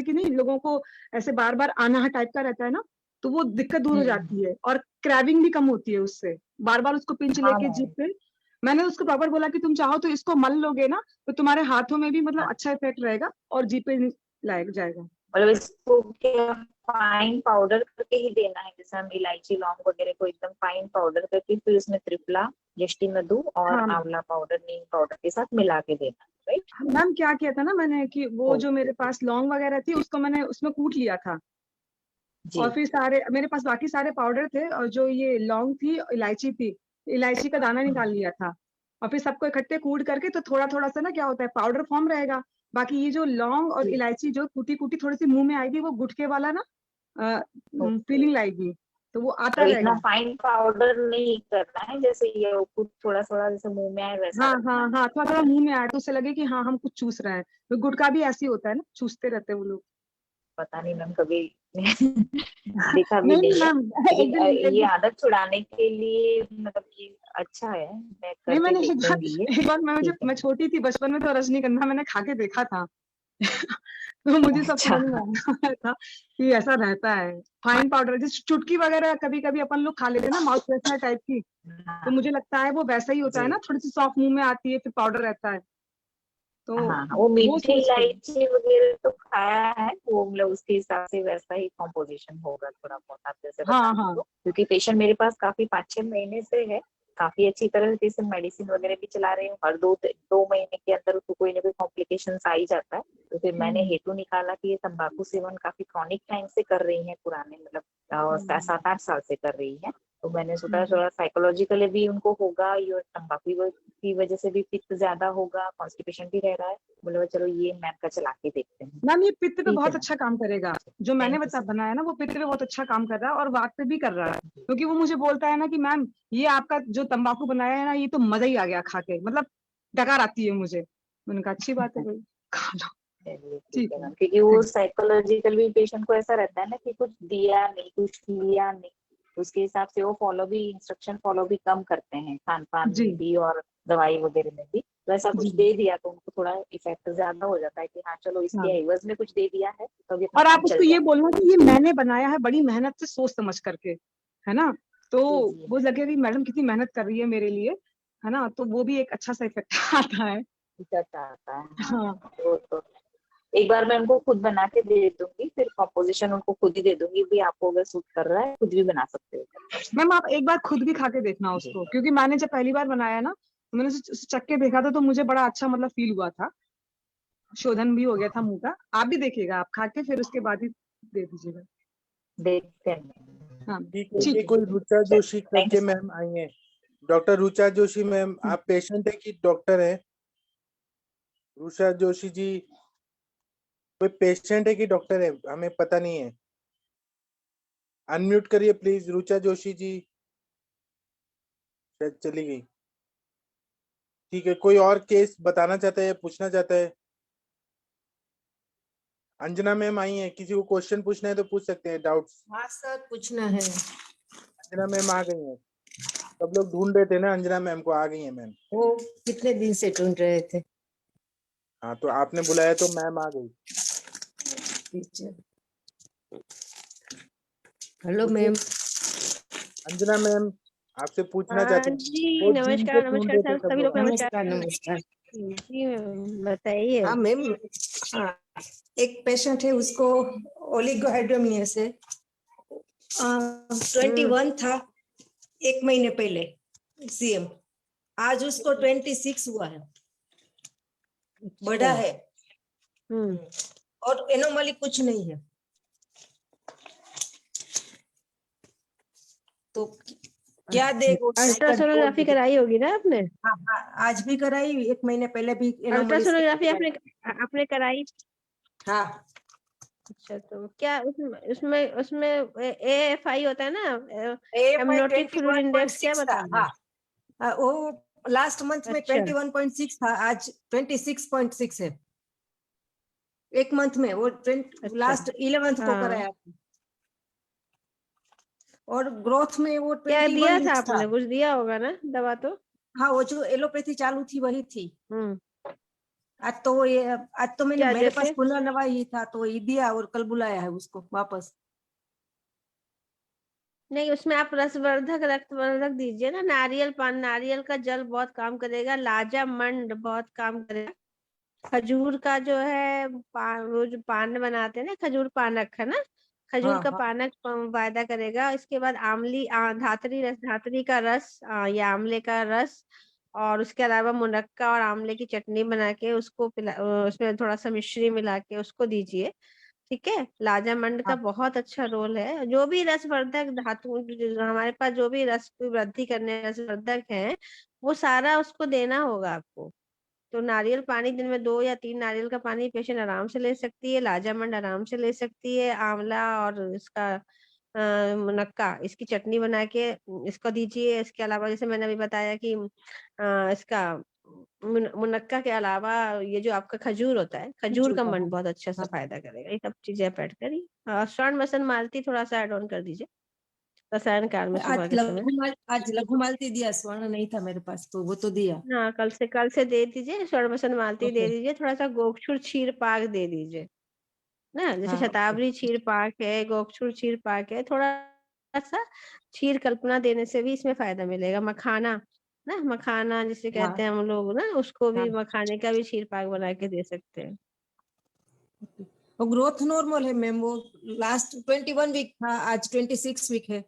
कि नहीं, लोगों को ऐसे बार बार आना टाइप का रहता है ना, तो वो दिक्कत दूर हो जाती है, और क्रैविंग भी कम होती है उससे, बार बार उसको पिंच हाँ लेके जीप मैम। पे। मैंने उसको प्रॉपर बोला कि तुम चाहो तो इसको मल लोगे ना, तो तुम्हारे हाथों में भी मतलब हाँ, अच्छा इफेक्ट रहेगा, और जीप पे लायक जाएगा। मतलब इसको क्या फाइन पाउडर करके ही देना है? जैसे हम इलायची लौंग वगैरह को एकदम फाइन पाउडर करके फिर उसमें त्रिफला, यष्टि मधु और हाँ आंवला पाउडर, नीम पाउडर के साथ मिला के देना है, राइट? मैम, क्या किया था ना मैंने कि वो जो ओके। मेरे पास लौंग वगैरह थी उसको मैंने उसमें कूट लिया था, जी। और फिर सारे मेरे पास बाकी सारे पाउडर थे, और जो ये लौंग थी, इलायची थी, इलायची का दाना निकाल लिया था, और फिर सबको इकट्ठे कूट करके, तो थोड़ा थोड़ा सा ना क्या होता है, पाउडर फॉर्म रहेगा, बाकी ये जो लौंग और जी। इलायची जो टूटी टूटी थोड़ी सी मुंह में आएगी, वो गुटके वाला ना ओके, फीलिंग लाएगी, तो वो आता तो इतना रहेगा। फाइन पाउडर नहीं करना है, जैसे ये कुछ थोड़ा थोड़ा जैसे मुंह में आए वैसा हाँ रखना हाँ है। हाँ, थोड़ा थोड़ा मुंह में आए तो उससे लगे कि हाँ हम कुछ चूस रहे हैं, तो गुटखा भी ऐसे ही होता है ना, चूसते रहते हैं वो लोग। पता नहीं मैम, कभी देखा भी नहीं नहीं है, मैम, लेकिन ये आदत छुड़ाने के लिए मतलब ये अच्छा है, मैं नहीं करके मैंने देखूंगी ये। एक बार ठीक है। मैं छोटी थी बचपन में, तो रजनीगंधा मैंने खा के देखा था तो मुझे सब अच्छा। समझ में आया था कि ऐसा रहता है। फाइन पाउडर जैसे चुटकी वगैरह कभी कभी अपन लोग खा लेते हैं ना, माउथ फ्रेशनर टाइप की, तो हाँ मुझे लगता है वो वैसा ही होता है जी। ना, थोड़ी सी सॉफ्ट मुंह में आती है, फिर पाउडर रहता है, तो हाँ, वो वो मीठी सोच के। इलायची वगैरह तो खाया है, वो मतलब उसके हिसाब से वैसा ही कॉम्पोजिशन होगा थोड़ा बहुत, आप जैसे बता हाँ रहे हाँ हो, क्योंकि पेशेंट मेरे पास काफी 5-6 महीने से है, काफी अच्छी तरह से मेडिसिन वगैरह भी चला रही हूँ, हर 2 महीने के अंदर उसको कोई ना कोई कॉम्प्लिकेशन आ ही जाता है, तो फिर मैंने हेतु निकाला कि ये तंबाकू सेवन काफी क्रॉनिक टाइम से कर रही है, पुराने मतलब 7-8 साल से कर रही है, तो मैंने सोचा थोड़ा साइकोलॉजिकली भी उनको होगा, ये तंबाकू की वजह से भी पित्त ज्यादा होगा, कॉन्स्टिपेशन भी रह रहा है। बोले चलो ये मैम का चला के देखते हैं। मैम ये पित्त पे ठीक है बहुत मैम। अच्छा काम करेगा, जो मैंने Thank you, sir. बनाया ना वो पित्त पे बहुत अच्छा काम कर रहा है और वात पे भी कर रहा है, क्योंकि वो मुझे बोलता है ना कि मैम ये आपका जो तंबाकू बनाया है ना ये तो मजा ही आ गया खा के, मतलब डकार आती है मुझे। मैंने कहा अच्छी बात है भाई, खा लो। चलिए ठीक ठीक है है। मैम, क्योंकि वो साइकोलॉजिकल भी पेशेंट को ऐसा रहता है ना कि कुछ दिया नहीं, कुछ लिया नहीं, उसके हिसाब से वो इंस्ट्रक्शन फॉलो भी कम करते हैं, खान पान जी में भी और दवाई वगैरह में भी। तो ऐसा कुछ जी दे दिया तो उनको थोड़ा इफेक्ट ज्यादा हो जाता है कि हाँ चलो हाँ। इसके एवज में कुछ दे दिया है तो अभी अपना और काम आप उसको चल ये जाए। बोलना कि ये मैंने बनाया है बड़ी मेहनत से, सोच समझ करके, है ना, तो जी जी वो लगे कि मैडम कितनी मेहनत कर रही है मेरे लिए, है ना, तो वो भी एक अच्छा सा इफेक्ट आता है। इफेक्ट आता है। हाँ तो एक बार मैं उनको खुद बना के दे दूंगी, फिर कॉम्पोजिशन उनको खुद ही दे दूंगी, भी आपको अगर सूट कर रहा है खुद भी बना सकते हो। मैम आप एक बार खुद भी खा के देखना जी उसको, क्योंकि मैंने जब पहली बार बनाया ना तो मैंने उसे चख के देखा था तो मुझे बड़ा अच्छा मतलब फील हुआ था, शोधन भी हो गया था मुंह का। आप भी देखिएगा, आप खा के फिर उसके बाद ही दे दीजिएगा। देखते हैं। हाँ ठीक है, ठीक ये है। कोई रुचा जोशी थैंक यू करके सर। मैम आई है। डॉक्टर रुचा जोशी मैम, आप पेशेंट है कि डॉक्टर है? रुचा जोशी जी कोई पेशेंट है कि डॉक्टर है, हमें पता नहीं है। अनम्यूट करिए प्लीज रुचा जोशी जी, शायद चली गई। ठीक है, कोई और केस बताना चाहता है, पूछना चाहता है? अंजना मैम आई है, किसी को क्वेश्चन पूछना है तो पूछ सकते हैं, डाउट्स। हाँ सर पूछना है। अंजना मैम आ गई हैं, सब लोग ढूंढ रहे थे ना, अंजना मैम को, आ गई है मैम। वो कितने दिन से ढूंढ रहे थे। हाँ तो आपने बुलाया तो मैम आ गई। टीचर हेलो पूछिए। मैम। अंजना मैम आपसे पूछना चाहते हैं, जी बहुत दिन से नमस्कार, ढूंढ नमस्कार रहे थे सर, सब सभी लोग लोग। को नमस्कार। नमस्कार नमस्कार। जी बताइए। हाँ मैम, हाँ एक पेशेंट है उसको ओलिगोहाइड्रोमिया से 21 था, एक महीने पहले सीएम, आज उसको 26 हुआ है, बड़ा है और एनोमली कुछ नहीं है। तो क्या देगा? अल्ट्रासोनोग्राफी कराई होगी ना आपने? हाँ, आज भी कराई, एक महीने पहले भी अल्ट्रासोनोग्राफी आपने आपने कराई? हाँ। अच्छा, तो क्या उसमें उसमें उसमें AFI होता है ना, AFI एमनोटिक फ्लूइड इंडेक्स, क्या 21.6 था। बता रहे हैं? हाँ, वो लास्ट मंथ में अच्छा 21.6 था, आज 26.6 है। एक मंथ में वो अच्छा लास्ट 11th को हाँ, कराया। और ग्रोथ में वो क्या 21 दिया था वीक्स था। आपने? कुछ दिया होगा ना दवा तो? हाँ, वो जो एलोपैथी चालू थी वही थी। आज तो मैंने क्या मेरे पास जैसे? पुनः नवा ही था तो ये दिया और कल बुलाया है उसको वापस। नहीं, उसमें आप रसवर्धक रक्तवर्धक दीजिए ना, नारियल पान, नारियल का जल बहुत काम करेगा, लाजामंड बहुत काम करेगा, खजूर का जो है वो जो पान बनाते हैं ना, खजूर पानक है ना, खजूर हाँ का हाँ पानक फायदा करेगा। इसके बाद आमली धातरी रस, धातरी का रस या आमले का रस, और उसके अलावा मुनक्का और आमले की चटनी बना के उसको उसमें थोड़ा सा मिश्री मिला के उसको दीजिए। ठीक है, लाजामंड का हाँ बहुत अच्छा रोल है। जो भी रसवर्धक धातु हमारे पास, जो भी रस की वृद्धि करने रसवर्धक है, वो सारा उसको देना होगा आपको। तो नारियल पानी दिन में 2 या 3 नारियल का पानी पेशेंट आराम से ले सकती है, लाजामंड आराम से ले सकती है, आंवला और इसका मुनक्का, इसकी चटनी बना के इसको दीजिए। इसके अलावा जैसे मैंने अभी बताया कि इसका मुनक्का के अलावा ये जो आपका खजूर होता है, खजूर का मंड बहुत अच्छा से फायदा करेगा। ये सब चीजें आप ऐड करिए। स्वर्ण मसन मालती थोड़ा सा ऐड ऑन कर दीजिए रसायन काल में सुबह के समय। आज लघु मालती दिया, स्वर्ण नहीं था मेरे पास तो वो तो दिया। हाँ, कल से दे दीजिए, स्वर्ण मसन मालती दे दीजिए, थोड़ा सा गोक्षुर क्षीर पाक दे दीजिए ना, जैसे हाँ ओके। शतावरी क्षीर पाक है, गोक्षुर क्षीर पाक है, थोड़ा सा क्षीर कल्पना देने से भी इसमें फायदा मिलेगा। मखाना ना, मखाना जिसे हाँ कहते हैं हम लोग ना, उसको हाँ भी मखाने का भी क्षीर पाक बना के दे सकते हैं। वो ग्रोथ नॉर्मल है मैम, वो लास्ट 21 वीक था, आज 26 वीक है।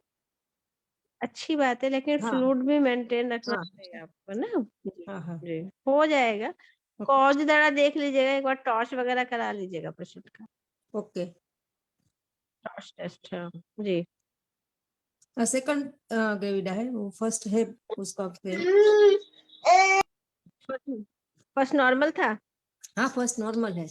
अच्छी बात है, लेकिन हाँ फ्लूइड भी मेंटेन रखना हाँ पड़ेगा आपको ना। जी हाँ हाँ जी, हो जाएगा। कॉज दड़ा देख लीजिएगा, एक बार टॉर्च वगैरह करा लीजिएगा पेशेंट का, ओके। Torch test. हाँ जी। सेकंड ग्रेविडा है, वो फर्स्ट है उसका फेल। फर्स्ट नॉर्मल था। हाँ फर्स्ट नॉर्मल है।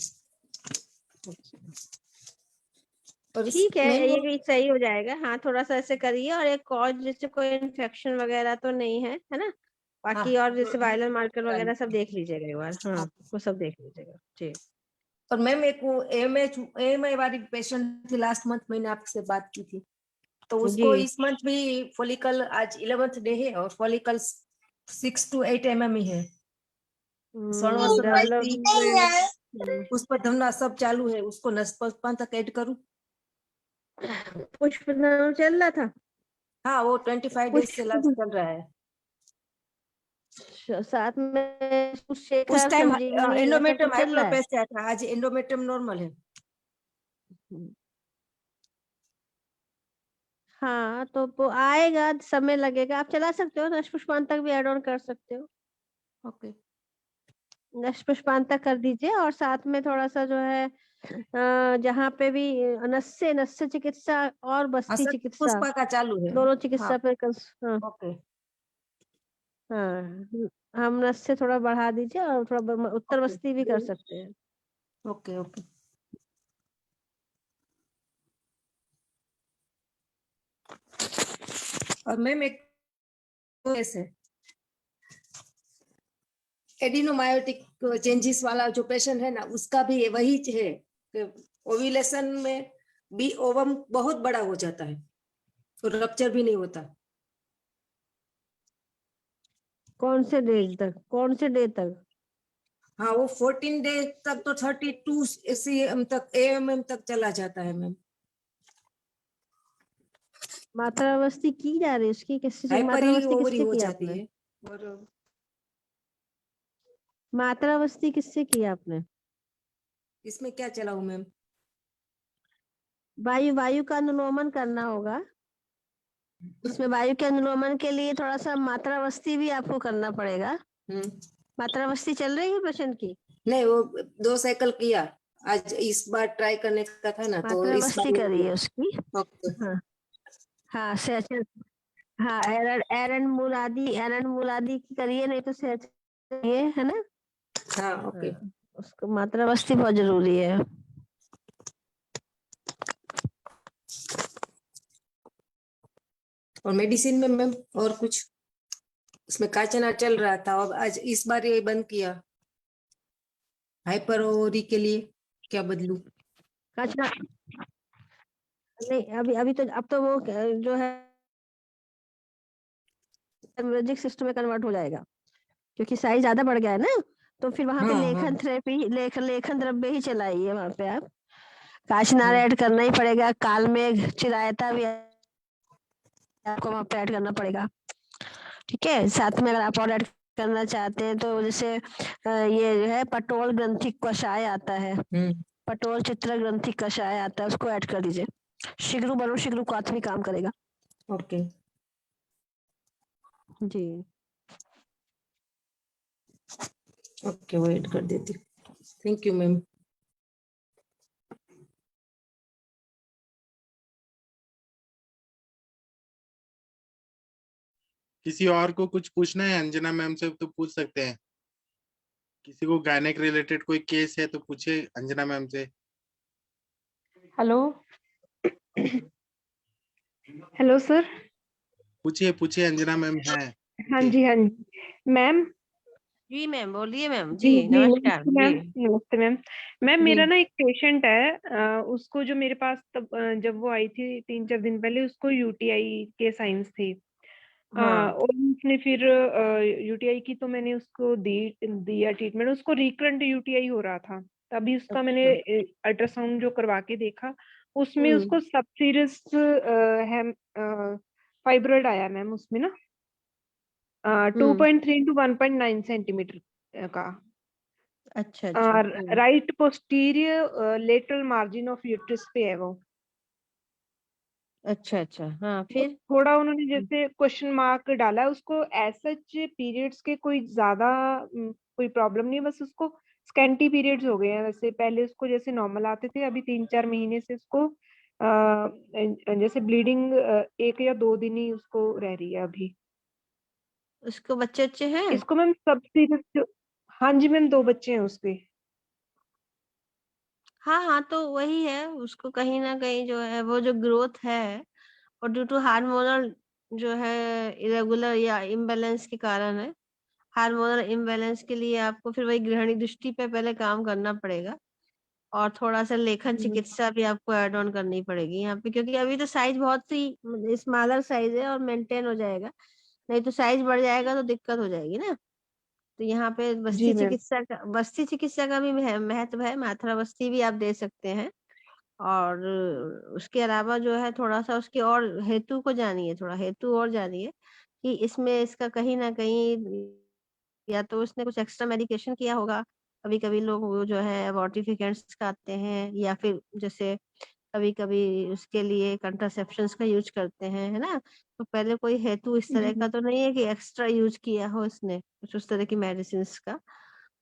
और ठीक है, मैम ये भी सही हो जाएगा। हाँ थोड़ा सा ऐसे करिए, और एक कॉज जैसे कोई इन्फेक्शन वगैरह तो नहीं है, है ना? बाकी और जैसे वायरल मार्कर वगैरह सब देख लीजिएगा एक बार। हाँ वो सब देख लीजिएगा। ठीक। और मैम एक वो एएमए वाली पेशेंट थी, लास्ट मंथ मैंने आपसे बात की थी, तो उसको जी। इस मंथ भी फॉलिकल, आज 11th डे है और फॉलिकल 6 to 8 mm ही है। डेवलप उस पर धमना सब चालू है, उसको नसपन तक ऐड करूं? पुष्प चल रहा था। हाँ वो 25 डेज से लास्ट चल रहा है। साथ में कुछ उस शेखर टाइम संजीवनी ऐसा एंडोमेट्रियम कुछ चल रहा है। हाइपरप्लेसिया था, आज एंडोमेट्रियम नॉर्मल है। हाँ तो वो आएगा, समय लगेगा। आप चला सकते हो, नष्ट पुष्पान तक भी ऐड ऑन कर सकते हो। ओके। नष्ट पुष्पान तक कर दीजिए, और साथ में थोड़ा सा जो है जहाँ पे भी नस्य चिकित्सा और बस्ती चिकित्सा पुष्पा का चालू है। दोनों हाँ चिकित्सा पे हाँ ओके। हाँ, हम नस्य थोड़ा बढ़ा दीजिए, और थोड़ा उत्तर ओके। बस्ती भी कर सकते हैं। Okay okay. और मैम एक ऐसे एडिनोमायोटिक चेंजेस वाला जो पेशेंट है ना, उसका भी वही है कि ओव्यूलेशन में भी ओवम बहुत बड़ा हो जाता है और रप्चर भी नहीं होता। कौन से डे तक? हाँ वो 14 डे तक तो 32 cm तक AMM तक चला जाता है मैम। मात्रावस्थी की जा रही है उसकी? किससे हाइपर मात्रावस्थी ओवरी किससे हो की जाती आपने? है। और मात्रावस्थी किससे की आपने? इसमें क्या चला हूँ मैम? वायु का अनुलोमन करना होगा। इसमें वायु के अनुलोमन के लिए थोड़ा सा मात्रावस्थी भी आपको करना पड़ेगा। मात्रावस्थी चल रही है पेशेंट की? नहीं वो 2 साइकिल किया, आज इस बार ट्राई करने का था ना, तो इस बार मात्रावस्थी करिए उसकी। ओके। हाँ हाँ सहचर, हाँ एरन मूलादि की करिए, नहीं तो सहचर ये है ना। हाँ ओके। हाँ, उसको मात्रावस्थी बहुत जरूरी है। और मेडिसिन में मैम और कुछ? उसमें काचना चल रहा था, अब आज इस बार ये बंद किया। हाइपर ओवरी के लिए क्या बदलूं? अच्छा नहीं, अभी अभी तो अब तो वो जो है म्यूजिक सिस्टम में कन्वर्ट हो जाएगा, क्योंकि साइज ज्यादा बढ़ गया है ना। तो फिर वहां पे हाँ हाँ लेखन थेरेपी, लेखन द्रव्य ही चलाइए वहां पे आप। काशनार ऐड करना ही पड़ेगा, काल में चिरायता भी आपको वहां पे ऐड करना पड़ेगा। ठीक है, साथ में अगर आप और ऐड करना चाहते हैं तो जैसे ये जो है पटोल ग्रंथि कषाय आता है, पटोल चित्र ग्रंथि कषाय आता है, उसको ऐड कर दीजिए। शीघ्र बनो शीघ्र काथ भी काम करेगा। ओके जी ओके, वो ऐड कर देती हूँ। Thank you ma'am. किसी और को कुछ पूछना है अंजना मैम से तो पूछ सकते हैं। किसी को गायनेक रिलेटेड कोई केस है तो पूछे अंजना मैम से। Hello hello sir. पूछिए पूछिए अंजना मैम है। हाँ जी हाँ जी मैम। जी मैम, बोलिए मैम। जी जी जी नमस्कार। नमस्ते जी मैम। नमस्ते मैम। मैम जी मेरा ना एक पेशेंट है, उसको जो मेरे पास तब जब वो आई थी 3-4 दिन पहले, उसको यूटीआई के साइंस थी। हाँ और उसने फिर यूटीआई की, तो मैंने उसको दिया ट्रीटमेंट। उसको रिकरेंट यूटीआई हो रहा था, तभी उसका मैंने अच्छा। अल्ट्रासाउंड जो करवा के देखा, उसमें हम्म उसको सब सीरियस फाइब्रॉइड आया मैम, उसमें ना हम्म 2.3 to 1.9 सेंटीमीटर का। अच्छा अच्छा। Right posterior lateral margin of uterus पे है वो। अच्छा अच्छा। हाँ वो फिर? थोड़ा उन्होंने जैसे क्वेश्चन मार्क डाला, उसको सच पीरियड्स के कोई ज्यादा कोई प्रॉब्लम नहीं है, बस उसको स्कैंटी पीरियड्स हो गए हैं। वैसे पहले उसको जैसे नॉर्मल आते थे, अभी 3-4 महीने से उसको जैसे ब्लीडिंग 1 या 2 दिन ही उसको रह रही है अभी। उसको बच्चे हैं? इसको मैम सब सीरियस जो हाँ जी मैम 2 बच्चे हैं उसके। हाँ, तो वही है, उसको कहीं न कहीं जो है वो जो ग्रोथ है और ड्यू टू हार्मोनल जो है इरेगुलर या इम्बैलेंस के कारण है। हार्मोनल इम्बैलेंस के लिए आपको फिर वही गृहिणी दृष्टि पे पहले काम करना पड़ेगा और थोड़ा-सा लेखन हुँ, चिकित्सा भी आपको ऐड ऑन करनी पड़ेगी यहाँ पे, क्योंकि अभी तो साइज़ बहुत सी स्मॉलर साइज़ है और मेंटेन हो जाएगा। नहीं तो साइज़ बढ़ जाएगा तो दिक्कत हो जाएगी ना। तो यहाँ पे जी मैम। बस्ती चिकित्सा का भी महत्व है, मात्रा बस्ती भी आप दे सकते हैं। और उसके अलावा जो है थोड़ा-सा उसके और हेतु को जानिए, थोड़ा हेतु और जानिए कि इसमें इसका कहीं न कहीं या तो उसने कुछ एक्स्ट्रा मेडिकेशन किया होगा। कभी-कभी लोग वो जो है अबॉर्टिफिकेंट्स खाते हैं या फिर जैसे कभी-कभी उसके लिए कंट्रासेप्शंस का यूज़ करते हैं, है ना? तो पहले कोई हेतु इस तरह जी, का तो नहीं है कि एक्स्ट्रा यूज़ किया हो उसने, कुछ उस तरह की मेडिसिन्स का।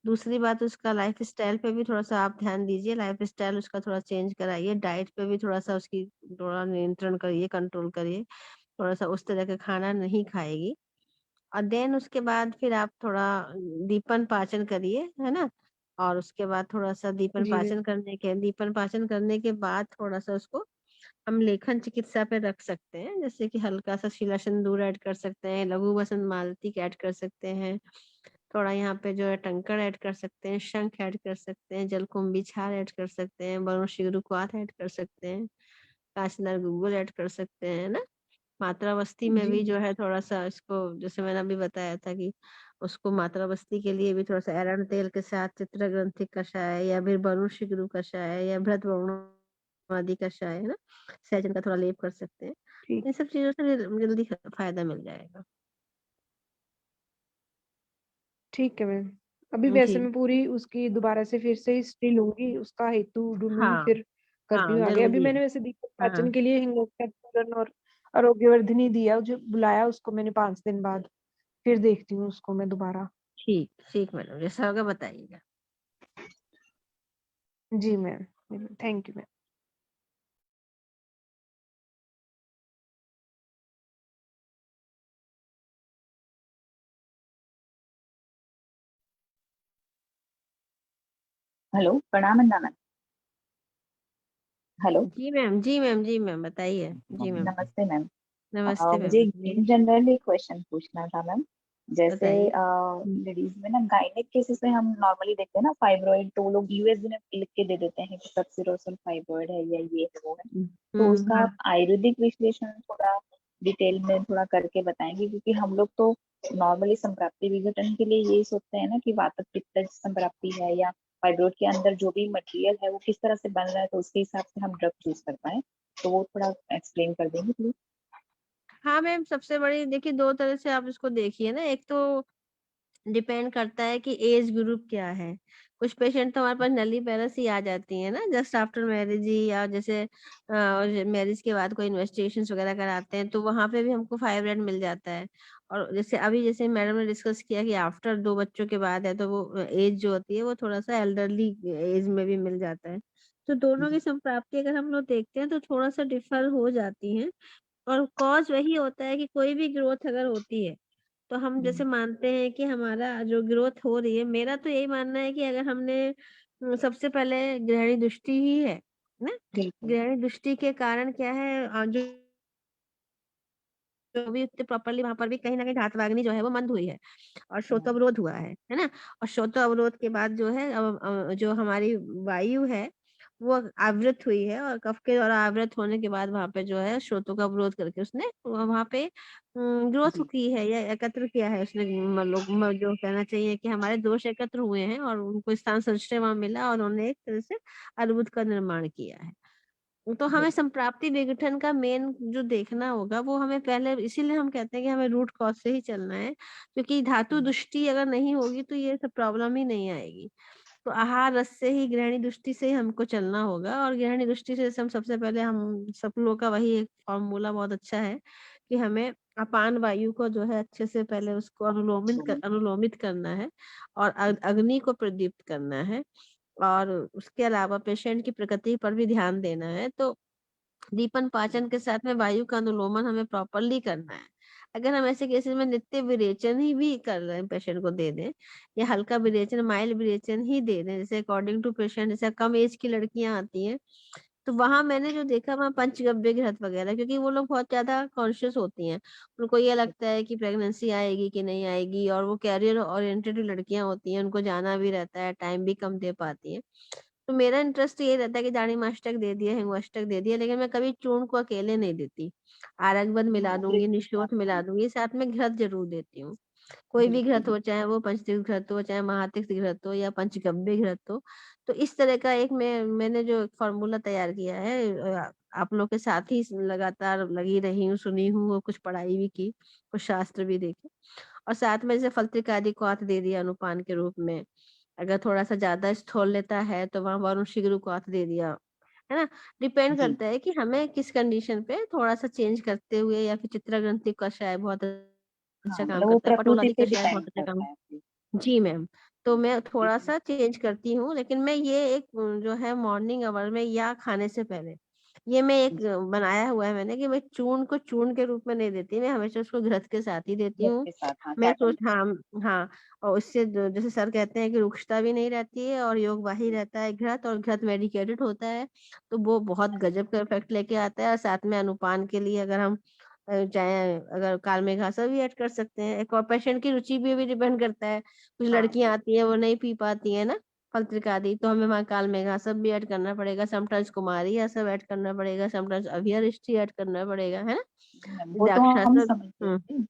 दूसरी बात उसका लाइफ़स्टाइल पे भी थोड़ा-सा आप ध्यान दीजिए, लाइफ़स्टाइल उसका थोड़ा चेंज कराइए, डाइट पे भी थोड़ा-सा उसकी थोड़ा नियंत्रण करिए, कंट्रोल करिए, थोड़ा-सा उस तरह का खाना नहीं खाएगी। और देन उसके बाद फिर आप थोड़ा दीपन पाचन करिए, है ना? और उसके बाद थोड़ा-सा जी मैम। दीपन पाचन करने के बाद थोड़ा-सा उसको हम लेखन चिकित्सा पे रख सकते हैं, जैसे कि हल्का-सा शीला सिंदूर ऐड कर सकते हैं, लघु वसंत मालती ऐड कर सकते हैं, थोड़ा यहाँ पे जो है टंकण ऐड कर सकते हैं, शंख ऐड कर सकते हैं, जलकुंभी छाल ऐड कर सकते हैं, वरुण शिगरुक्वाथ ऐड कर सकते हैं, कांचनार गुग्गुल ऐड कर सकते हैं, है ना? मात्रावस्थी में जी, भी जो है थोड़ा-सा इसको जैसे मैंने अभी बताया था कि उसको मात्रावस्थी के लिए भी थोड़ा-सा एरंड तेल के साथ चित्रग्रंथि कषाय या फिर वरुण शिग्रू कषाय या भृतवर्णम आदि कषाय, है ना? सहजन का थोड़ा लेप कर सकते हैं। ठीक इन सब चीज़ों से जल्दी फ़ायदा मिल जाएगा। ठीक है मैम। अभी वैसे जी। मैं पूरी उसकी दोबारा से फिर से हिस्ट्री लूँगी, उसका हेतु ढूँढूँगी हाँ, फिर करती हाँ, हूँ आगे। अभी ज़रूरी है। मैंने वैसे दीपक हाँ, पाचन के लिए हिंगोक का चूर्ण और आरोग्यवर्धिनी दिया, जो बुलाया उसको मैंने 5 दिन बाद। फिर देखती हूँ उसको मैं दोबारा। ठीक, ठीक मैडम, जैसा होगा बताइएगा। जी ma'am, thank you ma'am. Hello, प्रणाम वंदना मैम। हेलो, जी मैम, बताइए। जी मैम, नमस्ते मैम। नमस्ते मैम, मुझे बताइए, इन जनरल एक क्वेश्चन पूछना था मैम। जैसे बताइए। लेडीज में ना गायनेक केसेस में हम नॉर्मली देखते हैं ना फाइब्रॉइड, तो वो लोग यूएसजी में लिख के दे देते हैं कि सबसिरोसल फाइब्रॉइड है या ये है वो है। तो उसका हुँ। आप आयुर्वेदिक विश्लेषण थोड़ा डिटेल में थोड़ा करके बताएंगे, क्योंकि हम लोग तो नॉर्मली संप्राप्ति विघटन के लिए यही सोचते हैं ना कि वातक पित्त संप्राप्ति है या फाइब्रॉइड के अंदर जो भी मटेरियल है वो किस तरह से बन रहा है, तो उसके हिसाब से हम ड्रग चूज कर पाए। तो वो थोड़ा एक्सप्लेन कर देंगे प्लीज। हाँ मैम, सबसे बड़ी देखिए 2 तरह से आप इसको देखिए ना, एक तो डिपेंड करता है कि एज ग्रुप क्या है। कुछ पेशेंट तो हमारे पास नली पैरस ही आ जाती हैं ना जस्ट आफ्टर मैरिज ही, या जैसे मैरिज के बाद कोई इन्वेस्टिगेशंस वगैरह कराते हैं तो वहाँ पे भी हमको फाइब्रॉइड मिल जाता है। और जैसे मैडम ने डिस्कस किया कि आफ्टर 2 बच्चों के बाद है तो वो एज जो होती है वो थोड़ा-सा एल्डरली एज में भी मिल जाता है। तो दोनों की संप्राप्ति अगर हम लोग देखते हैं तो थोड़ा-सा डिफर हो जाती हैं। और कॉज़ वही होता है कि कोई भी ग्रोथ अगर होती है, तो हम जैसे मानते हैं कि हमारा जो ग्रोथ हो रही है, मेरा तो यही मानना है कि अगर हमने सबसे पहले गृहिणी दृष्टि ही है ना? बिल्कुल। गृहिणी दृष्टि के कारण क्या है जो भी प्रॉपर्ली वहाँ पर भी कहीं न कहीं धातवाग्नि जो है वो मंद हुई है और श्रोतावरोध हुआ है ना? और श्रोतावरोध के बाद जो है जो हमारी वायु है, वो आवृत हुई है और कफ के द्वारा आवृत होने के बाद वहाँ पे जो है स्रोतों का अवरोध करके उसने वहाँ पे ग्रोथ जी। की है या एकत्र किया है उसने जो कहना चाहिए कि हमारे दोष एकत्र हुए हैं और उनको स्थान संचय वहाँ मिला और उन्होंने एक तरह से अर्बुद का निर्माण किया है। तो हमें संप्राप्ति विघटन का मेन जो देखना होगा वो हमें पहले, इसीलिए हम कहते हैं कि हमें रूट कॉज से ही चलना है, क्योंकि धातु दृष्टि अगर नहीं होगी तो ये सब प्रॉब्लम ही नहीं आएगी। तो आहार रस से ही गृहिणी दृष्टि से ही हमको चलना होगा और गृहिणी दृष्टि से जैसे हम सबसे पहले हम सब लोग का वही एक फॉर्मूला बहुत अच्छा है कि हमें अपान वायु को जो है अच्छे से पहले उसको अनुलोमित करना है और अग्नि को प्रदीप्त करना है और उसके अलावा पेशेंट की प्रकृति पर भी ध्यान देना है। तो दीपन पाचन के साथ में वायु का अनुलोमन हमें प्रॉपरली करना है। अगर हम ऐसे केसेस में नित्य विरेचन ही भी कर रहे हैं, पेशेंट को दे दें या हल्का विरेचन, माइल्ड विरेचन ही दे दें, जैसे अकॉर्डिंग टू पेशेंट, जैसे कम एज की लड़कियां आती हैं तो वहां मैंने जो देखा वहाँ पंचगव्य घृत वगैरह, क्योंकि वो लोग बहुत ज्यादा कॉन्शियस होती हैं, उनको ये लगता है कि प्रेगनेंसी आएगी कि नहीं आएगी, और वो कैरियर ओरिएंटेड लड़कियां होती हैं, उनको जाना भी रहता है, टाइम भी कम दे पाती हैं। तो मेरा इंटरेस्ट ये रहता है कि दाढ़ी मस्तक दे दिया, हिंगोष्टक दे दिया, लेकिन मैं कभी चूर्ण को अकेले नहीं देती, आरगवन मिला दूंगी, निशोथ मिला दूंगी, साथ में घृत जरूर देती हूँ। कोई भी घृत हो, चाहे वो पंचतीर्थ घृत हो, चाहे महातीर्थ घृत हो या पंचगव्य घृत हो। तो इस तरह का एक मैंने जो फॉर्मूला तैयार किया है, आप लोग के साथ ही लगातार लगी रही हूँ, सुनी हूँ, कुछ पढ़ाई भी की, कुछ शास्त्र भी देखे, और साथ में जैसे फलत्रिका आदि को हाथ दे दिया अनुपान के रूप में। अगर थोड़ा सा ज्यादा स्थूल लेता है तो वहां वरुण शिगरू को हाथ दे दिया, है ना। डिपेंड करता है कि हमें किस कंडीशन पे थोड़ा सा चेंज करते हुए, या फिर चित्रा ग्रंथि कषाय बहुत अच्छा काम मतलब वो करता है, प्रकृति पटोलादी पे कषाय बहुत डिपेंड अच्छा काम। करता है फिर। जी मैम। तो मैं थोड़ा जी। सा चेंज करती हूँ, लेकिन मैं ये एक जो है मॉर्निंग आवर में या खाने से पहले, ये मैं एक बनाया हुआ है मैंने कि मैं चूर्ण को चूर्ण के रूप में नहीं देती, मैं हमेशा उसको घृत के साथ ही देती घृत हूँ। के साथ, हाँ, मैं चाटन। हाँ। हाँ। और उससे जैसे सर कहते हैं कि रुक्षता भी नहीं रहती है और योगवाही रहता है घृत, और घृत मेडिकेटेड होता है, तो वो बहुत गजब का इफेक्ट लेके आता है। और साथ में अनुपान के लिए अगर हम चाहे अगर काल मेघासा भी ऐड कर सकते हैं। एक और पेशेंट की रुचि भी डिपेंड करता है, कुछ हाँ, लड़कियां आती है वो नहीं पी पाती है ना फलत्रिका आदि, तो हमें वहाँ काल मेघासा भी ऐड करना पड़ेगा, समटाइम्स कुमारी या सब ऐड करना पड़ेगा, समटाइम्स अभियरिष्टि ऐड करना पड़ेगा, है ना। वो तो हम द्राक्षासव। समझ सकते।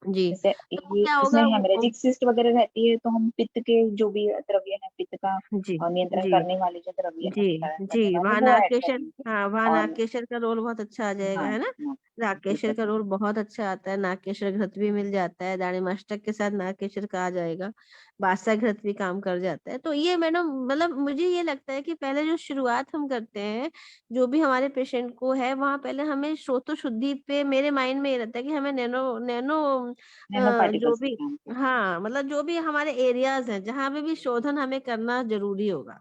जी। जैसे तो ये क्या इसमें होगा हेमरेजिक सिस्ट वगैरह रहती है, तो हम पित्त के जो भी द्रव्य है, पित्त का जी नियंत्रण जी करने वाले जो द्रव्य है, जी निवारण करने जी, वाले, वहाँ वो ऐड नागकेशर, करेंगे। हाँ वहाँ और नागकेशर का रोल बहुत अच्छा आ जाएगा, हाँ, है ना। हाँ, ठीक नागकेशर है, का ठीक। रोल बहुत अच्छा आता है, नागकेशर घृत भी मिल जाता है, दाढ़ी मस्तक के साथ नागकेशर का आ जाएगा, बादशाह घृत भी काम कर जाता है। तो ये मैडम मतलब मुझे ये लगता है कि पहले जो शुरुआत हम करते हैं, जो भी हमारे पेशेंट को है, वहाँ पहले हमें स्रोतो शुद्धि पे, मेरे माइंड में ये रहता है कि हमें नैनो नैनो नैनो जो पार्टिकल्स पे भी, काम करना। हाँ मतलब जो भी हमारे एरियाज हैं जहाँ पे भी शोधन हमें करना जरूरी होगा,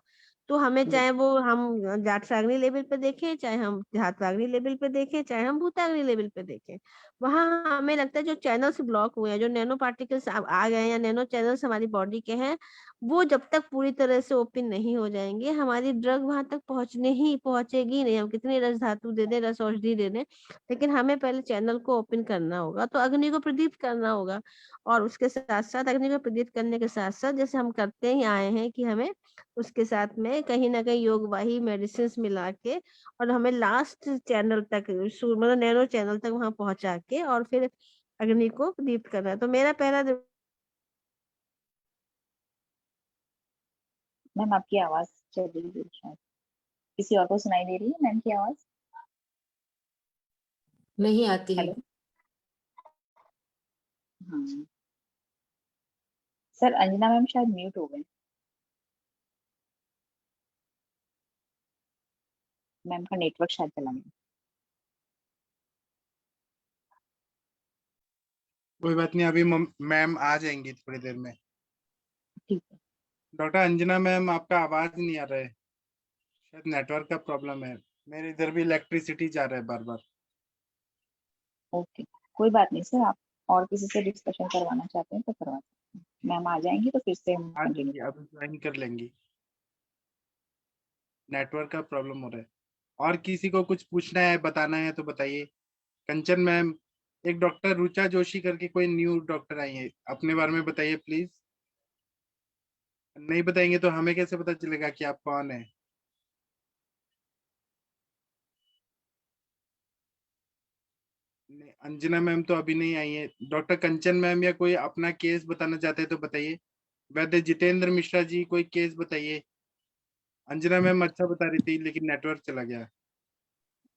तो हमें चाहे वो हम जाटसागरी लेवल पे देखें, चाहे हम धात्वाग्नि लेवल पे देखें, चाहे हम भूताग्नि लेवल पे देखें, वहां हमें लगता है जो चैनल्स ब्लॉक हुए हैं, जो नैनो पार्टिकल्स आ गए हैं या नैनो चैनल्स हमारी बॉडी के हैं, वो जब तक पूरी तरह से ओपन नहीं हो जाएंगे, हमारी ड्रग वहां तक पहुंचेगी नहीं। हम कितनी रस धातु दे दें, रस औषधि दे दें, लेकिन हमें पहले चैनल को ओपन करना होगा, तो अग्नि को प्रदीप्त करना होगा। और उसके साथ साथ अग्नि को प्रदीप्त करने के साथ साथ जैसे हम करते ही आए हैं कि हमें उसके साथ में कहीं ना कहीं योगवाही मेडिसिन मिला के, और हमें लास्ट चैनल तक, मतलब नैनो चैनल तक वहां पहुंचा के, और फिर अग्नि को दीप्त करना है। तो मेरा पहला मैम आपकी आवाज चल रही है शायद, किसी और को सुनाई दे रही है मैम की आवाज? नहीं आती है। हेलो। हाँ सर, अंजना मैम शायद म्यूट हो गए। मैम का नेटवर्क शायद चला गया। कोई बात नहीं, अभी मैम आ जाएंगी थोड़ी देर में। ठीक है। डॉक्टर अंजना मैम, आपका आवाज नहीं आ रहा है, शायद नेटवर्क का प्रॉब्लम है। मेरे इधर भी इलेक्ट्रिसिटी जा रहा है बार बार। ओके, कोई बात नहीं सर, आप और किसी से डिस्कशन करवाना चाहते हैं तो करवा सकते हैं। मैम आ जाएंगी तो फिर से हम आ कंटिन्यू जाएंगी, अभी ज्वाइन कर लेंगी। नेटवर्क का प्रॉब्लम हो रहा है। और किसी को कुछ पूछना है, बताना है तो बताइए। कंचन मैम, एक डॉक्टर रुचा जोशी करके कोई न्यू डॉक्टर आई है, अपने बारे में बताइए प्लीज। नहीं बताएंगे तो हमें कैसे पता चलेगा कि आप कौन है। नहीं, अंजना मैम तो अभी नहीं आई है। डॉक्टर कंचन मैम या कोई अपना केस बताना चाहते हैं तो बताइए। वैद्य जितेंद्र मिश्रा जी, कोई केस बताइए। अंजना मैम अच्छा बता रही थी लेकिन नेटवर्क चला गया।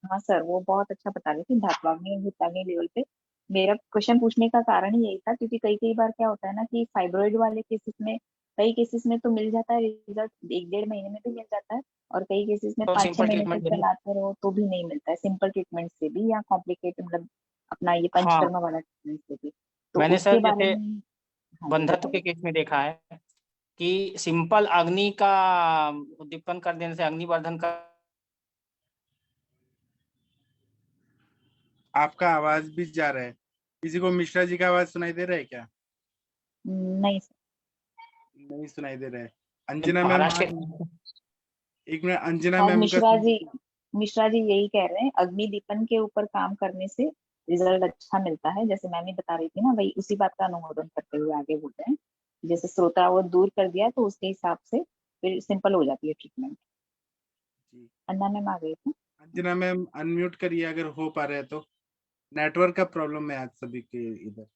हाँ सर, वो बहुत अच्छा बता रही थी धात्वाग्नि और भूताग्नि लेवल पे। मेरा क्वेश्चन पूछने का कारण ही यही था, क्योंकि कई कई बार क्या होता है ना कि फाइब्रॉइड वाले केसेस में, कई केसेस में तो मिल जाता है रिजल्ट, 1-1.5 महीने में भी मिल जाता है, और कई केसेस में तो 5-6 सिंपल महीने तक ट्रीटमेंट। चलाते रहो तो भी नहीं मिलता है, सिंपल ट्रीटमेंट से भी या कॉम्प्लिकेटेड, मतलब अपना ये हाँ, पंचकर्मा वाला ट्रीटमेंट से भी। तो मैंने उसके सर बारे जैसे में। हाँ जी बंधत्व के बताइए। केस में देखा है कि सिंपल अग्नि का उद्दीपन कर देने से, अग्निवर्धन का आपका आवाज भी जा रहा है। किसी को मिश्रा जी का आवाज सुनाई दे रहा है क्या? नहीं सर। नहीं सुनाई दे रहा है। अंजना मैम, महाराष्ट्र एक मिनट, अंजना शायद मैम का मिश्रा जी यही कह रहे हैं, अग्नि दीपन के ऊपर काम करने से रिजल्ट अच्छा मिलता है, जैसे मैम ही बता रही थी ना, वही उसी बात का अनुमोदन करते हुए आगे बोल रहे हैं। जैसे श्रोता वो दूर कर दिया तो उसके हिसाब से फिर सिंपल हो जाती है ट्रीटमेंट। अन्ना मैम आ गई थी। अंजना मैम अनम्यूट करिए अगर हो पा रहे हैं तो। नेटवर्क का प्रॉब्लम है आज सभी के इधर।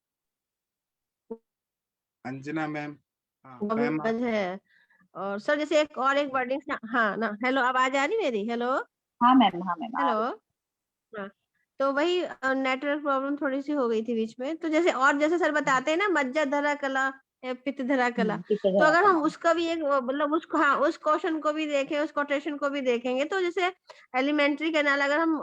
अंजना मैम, मैम है। और सर जैसे एक वर्डिंग हाँ ना, हेलो आवाज आ रही मेरी? हेलो हाँ मैम, हाँ मैम। हेलो हाँ, तो वही नेटवर्क प्रॉब्लम थोड़ी सी हो गई थी बीच में। तो जैसे और जैसे सर बताते हैं ना, मज्जा धरा कला पित्त धरा कला, तो अगर हम उसका भी एक मतलब उसको हाँ उस क्वेश्चन को भी देखें, उस कोटेशन को भी देखेंगे, तो जैसे एलिमेंट्री कैनाल अगर हम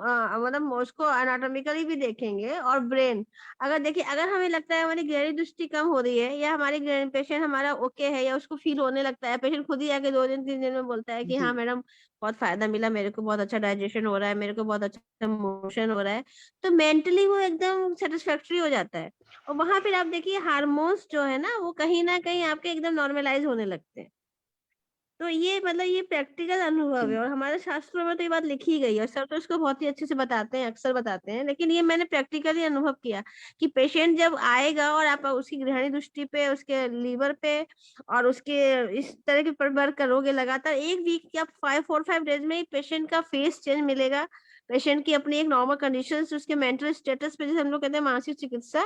मतलब उसको एनाटॉमिकली भी देखेंगे, और ब्रेन अगर देखिए, अगर हमें लगता है हमारी गहरी दृष्टि कम हो रही है, या हमारी पेशेंट हमारा ओके है, या उसको फील होने लगता है, पेशेंट खुद ही आके 2 दिन 3 दिन में बोलता है कि हाँ मैडम बहुत फायदा मिला, मेरे को बहुत अच्छा डाइजेशन हो रहा है, मेरे को बहुत अच्छा मोशन हो रहा है, तो मेंटली वो एकदम सेटिस्फैक्टरी हो जाता है। और वहां फिर आप देखिए हार्मोन्स जो है ना, वो कहीं ना कहीं आपके एकदम नॉर्मलाइज होने लगते हैं। तो ये मतलब ये प्रैक्टिकल अनुभव है, और हमारे शास्त्रों में तो ये बात लिखी गई है, और सर तो इसको बहुत ही अच्छे से बताते हैं, अक्सर बताते हैं, लेकिन ये मैंने प्रैक्टिकली अनुभव किया कि पेशेंट जब आएगा और आप उसकी ग्रहणी दृष्टि पे, उसके लीवर पे और उसके इस तरह के पर वर्क करोगे लगातार 1 वीक या 4-5 डेज में ही पेशेंट का फेस चेंज मिलेगा, पेशेंट की अपनी एक नॉर्मल कंडीशन, उसके मेंटल स्टेटस पे, जैसे हम लोग कहते हैं मानसिक चिकित्सा,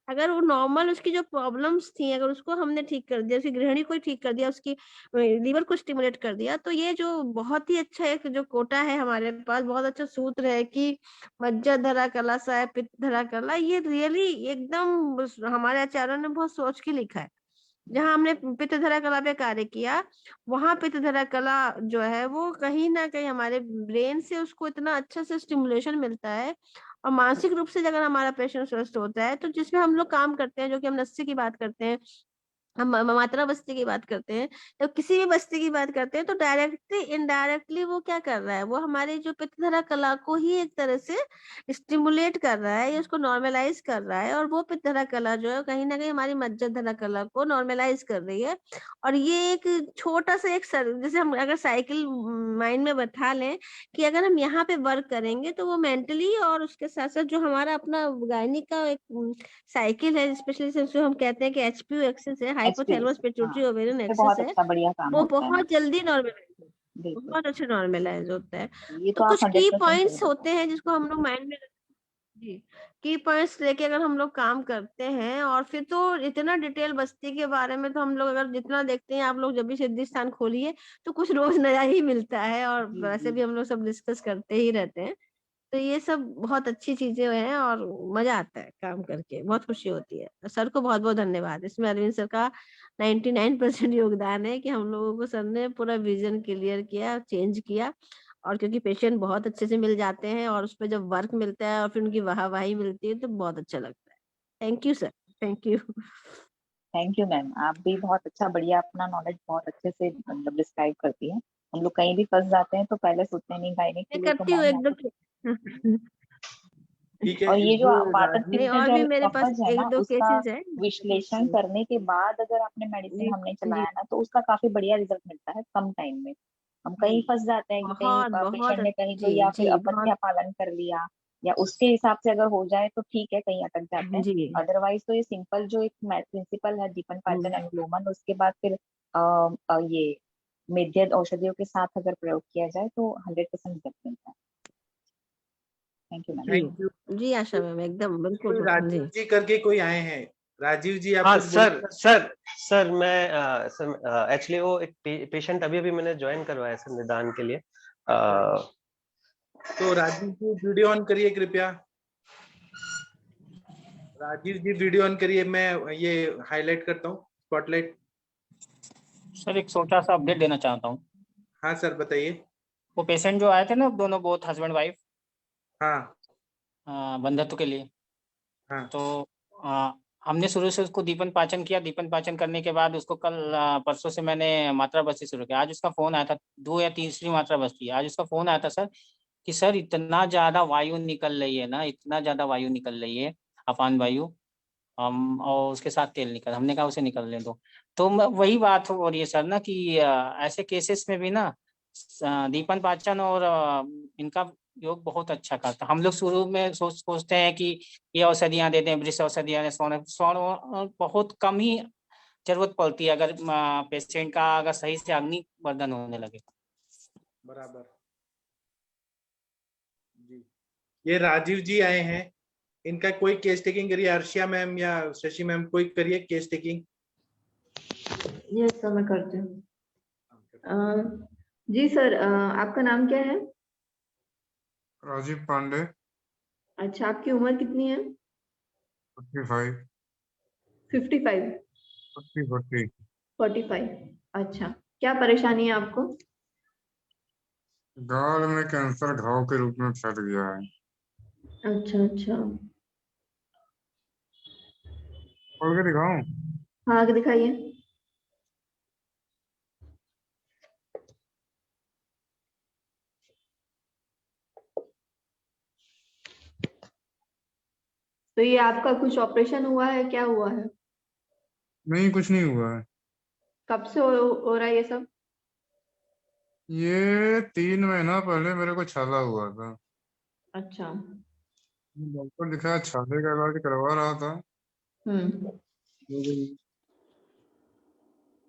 अगर वो नॉर्मल उसकी जो प्रॉब्लम्स थी अगर उसको हमने ठीक कर दिया, उसकी गृहिणी को ठीक कर दिया, उसकी लीवर को स्टिमुलेट कर दिया, तो ये जो बहुत ही अच्छा एक जो कोटा है हमारे पास, बहुत अच्छा सूत्र है कि मज्जा धरा कला सा पित्त धरा कला, ये रियली एकदम हमारे आचार्यों ने बहुत सोच के लिखा है। जहाँ हमने पित्त धरा कला पे कार्य किया, वहां पित्त धरा कला जो है वो कहीं ना कहीं हमारे ब्रेन से उसको इतना अच्छा से स्टिमुलेशन मिलता है, और मानसिक रूप से अगर हमारा पेशेंट स्वस्थ होता है, तो जिसमें हम लोग काम करते हैं, जो कि हम नस्य की बात करते हैं, हम मात्रा बस्ती की बात करते हैं, तो किसी भी बस्ती की बात करते हैं, तो डायरेक्टली इनडायरेक्टली वो क्या कर रहा है, वो हमारे जो पित्तधरा कला को ही एक तरह से स्टिमुलेट कर रहा है, या उसको नॉर्मलाइज कर रहा है, और वो पित्तधरा कला जो है कहीं ना कहीं हमारी मज्जाधरा कला को नॉर्मलाइज कर रही है। और ये एक छोटा सा एक जैसे हम अगर साइकिल माइंड में बैठा लें कि अगर हम यहाँ पे वर्क करेंगे, तो वो मेंटली और उसके साथ साथ जो हमारा अपना गायनी का एक साइकिल है, स्पेशली जिसे हम कहते हैं कि HPO एक्सेस है, हाइपोथैलेमस पिट्यूटरी ओवेरियन एक्सेस बहुत है, अच्छा बढ़िया काम वो होता है। बहुत जल्दी नॉर्मलाइज, बिल्कुल। बहुत अच्छा नॉर्मलाइज होता है। ये तो तो आप कुछ की 100% पॉइंट्स सही होते हैं जिसको हम लोग माइंड में जी की पॉइंट्स लेके अगर हम लोग काम करते हैं, और फिर तो इतना डिटेल बस्ती के बारे में तो हम लोग अगर जितना देखते हैं, आप लोग जब भी सिद्धि स्थान खोलिए तो कुछ रोज नया ही मिलता है, और वैसे भी हम लोग सब डिस्कस करते ही रहते हैं। तो ये सब बहुत अच्छी चीजें हैं, और मजा आता है काम करके, बहुत खुशी होती है। सर को बहुत बहुत धन्यवाद, इसमें अरविंद सर का 99% योगदान है कि हम लोगों को सर ने पूरा विजन क्लियर किया, चेंज किया, और क्योंकि पेशेंट बहुत अच्छे से मिल जाते हैं, और उस पर जब वर्क मिलता है और फिर उनकी वाहवाही मिलती है, तो बहुत अच्छा लगता है। Thank you sir, thank you. Thank you ma'am, आप भी बहुत अच्छा बढ़िया अपना नॉलेज बहुत अच्छे से मतलब डिस्क्राइब करती हैं। हम लोग कहीं भी फंस जाते हैं तो पहले सोचते हैं नहीं गायने के लिए तो करती हूँ मैम एकदम। ठीक है। और ये जो वातर नहीं, पित्त और भी जल मेरे पास कफज है ना, 1-2 उसका केसेस है। विश्लेषण करने के बाद अगर आपने मेडिसिन हमने चलाया ना, तो उसका काफी बढ़िया रिजल्ट मिलता है कम टाइम में। हम कहीं फंस जाते हैं कि कहीं बहुत बहुत पेशेंट ने कहीं तो जी या फिर जी अपथ्य बहुत पालन कर लिया, या उसके हिसाब से अगर हो जाए तो ठीक है, कहीं अटक जाते हैं। जी अदरवाइज तो ये सिंपल जो एक प्रिंसिपल है दीपन पाचन अनुलोमन, उसके बाद फिर ये मेद्य औषधियों के साथ अगर प्रयोग किया जाए तो 100% रिजल्ट मिलता है। Thank you ma'am. Thank you. जी आशा मैम, एकदम बिल्कुल जी। राजीव जी करके कोई आए हैं? राजीव जी आप हाँ कुछ सर, बोलिए। सर मैं एक्चुअली वो एक पेशेंट अभी मैंने ज्वाइन करवाया सर निदान के लिए। तो राजीव जी वीडियो ऑन करिए कृपया। राजीव जी वीडियो ऑन करिए, मैं ये हाईलाइट करता हूँ स्पॉटलाइट। सर एक छोटा सा अपडेट देना चाहता हूँ। हाँ सर बताइए। वो पेशेंट जो आए थे ना, दोनों बोथ हस्बैंड वाइफ, हाँ बंधत्व के लिए, हाँ तो हमने शुरू से उसको दीपन पाचन किया। दीपन पाचन करने के बाद उसको कल परसों से मैंने मात्रा बस्ती शुरू किया। आज उसका फोन आया था, 2 या तीसरी मात्रा बस्ती। आज उसका फोन आया था सर कि सर इतना ज्यादा वायु निकल रही है ना, इतना ज्यादा वायु निकल रही है, अपान वायु, हम और उसके साथ तेल निकल, हमने कहा उसे निकलने दो। तो वही बात हो रही है सर ना कि ऐसे केसेस में भी ना दीपन पाचन और इनका योग बहुत अच्छा करता है। हम लोग शुरू में सोचते हैं कि ये औषधियां दे दें, वृक्ष औषधियां दें, स्वर्ण बहुत कम ही जरूरत पड़ती है अगर पेशेंट का अगर सही से अग्नि वर्धन होने लगे। बराबर जी। ये राजीव जी आए हैं, इनका कोई केस टेकिंग करिए, अर्शिया मैम या शशि मैम कोई करिए केस टेकिंग। यस सर, मैं करती हूँ। जी सर, आपका नाम क्या है? राजीव पांडे। अच्छा, आपकी उम्र कितनी है? 45। 55? 40। 45। अच्छा, क्या परेशानी है आपको? गाल में कैंसर घाव के रूप में फैल गया है। अच्छा अच्छा। खोल के दिखाऊं? हाँ, आगे दिखाइए। तो ये आपका कुछ ऑपरेशन हुआ है, क्या हुआ है? नहीं, कुछ नहीं हुआ है। कब से हो रहा है ये सब? ये 3 महीना पहले मेरे को छाला हुआ था। अच्छा। डॉक्टर दिखाया, छाले का इलाज करवा रहा था।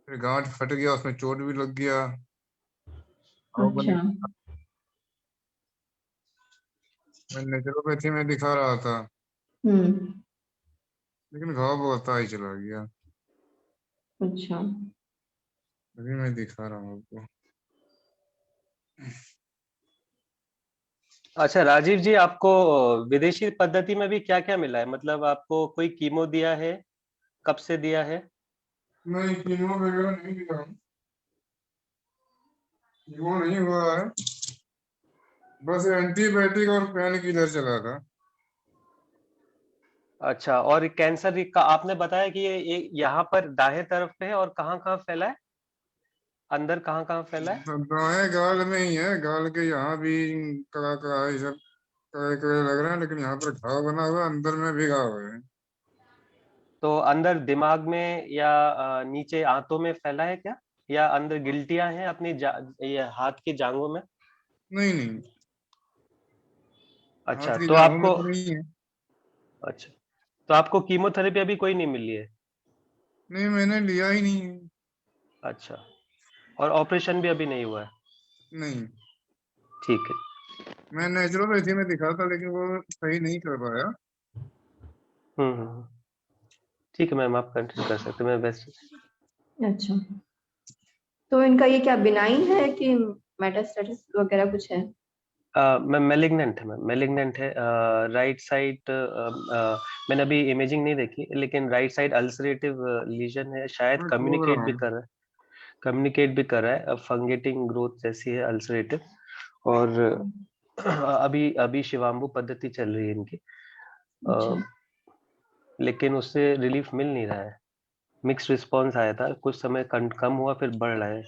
फिर गांठ फट गया, उसमें चोट भी लग गया। अच्छा। मैं नेचुरोपैथी में दिखा रहा था, लेकिन घाव बढ़ता ही चला गया। अच्छा। अभी मैं दिखा रहा हूँ आपको। अच्छा राजीव जी, आपको विदेशी पद्धति में भी क्या क्या मिला है? मतलब आपको कोई कीमो दिया है? कब से दिया है? नहीं, कीमो वगैरह नहीं दिया। कीमो नहीं हुआ है, बस एंटीबायोटिक और पेन किलर चला था। अच्छा, और कैंसर का आपने बताया कि ये यहाँ पर दाएं तरफ पे है, और कहाँ कहाँ फैला है? अंदर कहाँ कहाँ फैला है? दाएं गाल में ही है, गाल के यहाँ भी कड़ा कड़ा है, सब कड़े कड़े लग रहे हैं, लेकिन यहाँ पर घाव बना हुआ है, अंदर में भी घाव है। तो अंदर दिमाग में या नीचे आंतों में फैला है क्या, या अंदर गिल्टियां हैं अपनी ये हाथ की जांघों में? नहीं नहीं, अच्छा, हाथ की तो जांघों में आपको, तो नहीं है। अच्छा, तो आपको कीमोथेरेपी अभी कोई नहीं मिली है? नहीं, मैंने लिया ही नहीं है। अच्छा, और ऑपरेशन भी अभी नहीं हुआ है? नहीं, ठीक है। मैं नेचुरोपैथी में दिखा था, लेकिन वो सही नहीं कर पाया। ठीक है मैम, आप कंटिन्यू कर सकते हैं, मैं बेस्ट। अच्छा, तो इनका ये क्या बिनाइन है कि मेटास्टेसिस वगैरह कुछ है? मैम मैलिग्नेंट है, मैम मैलिग्नेंट है। राइट साइड, मैंने अभी इमेजिंग नहीं देखी, लेकिन राइट साइड अल्सरेटिव लीजन है, शायद मैं खोल कम्युनिकेट रहा भी हूँ। कर रहा है, कम्युनिकेट भी कर रहा है, फंगेटिंग ग्रोथ जैसी है, अल्सरेटिव। और अभी अभी शिवाम्बु पद्धति चल रही है इनकी, अच्छा। लेकिन उससे रिलीफ मिल नहीं रहा है। मिक्स रिस्पॉन्स आया था, कुछ समय कम हुआ, फिर बढ़ रहा है।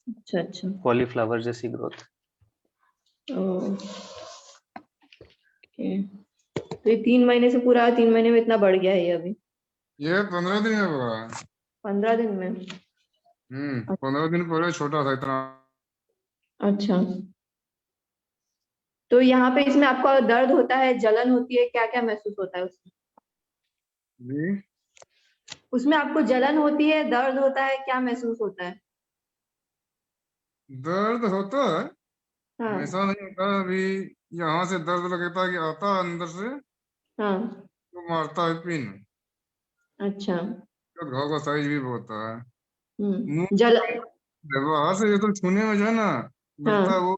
अच्छा अच्छा। कॉलीफ्लावर जैसी ग्रोथ। ओके, तो ये 3 महीने से पूरा 3 महीने में इतना बढ़ गया है ये अभी? ये 15 दिन में हुआ है। 15 दिन में? 15 दिन पहले छोटा था इतना। अच्छा, तो यहाँ पे इसमें आपका दर्द होता है, जलन होती है, क्या क्या महसूस होता है उसमें? जी, उसमें आपको जलन होती है, दर्द होता है, क्या महसूस होता है? दर्द होता है, हाँ हमेशा नहीं होता। अभी यहाँ से दर्द लगता है कि आता है अंदर से, हाँ। तो मारता है पिन। अच्छा। तो घाव का साइज भी बहुत है। मुंह जल व्यवहार से ये तो छूने में जो है ना, लगता है हाँ वो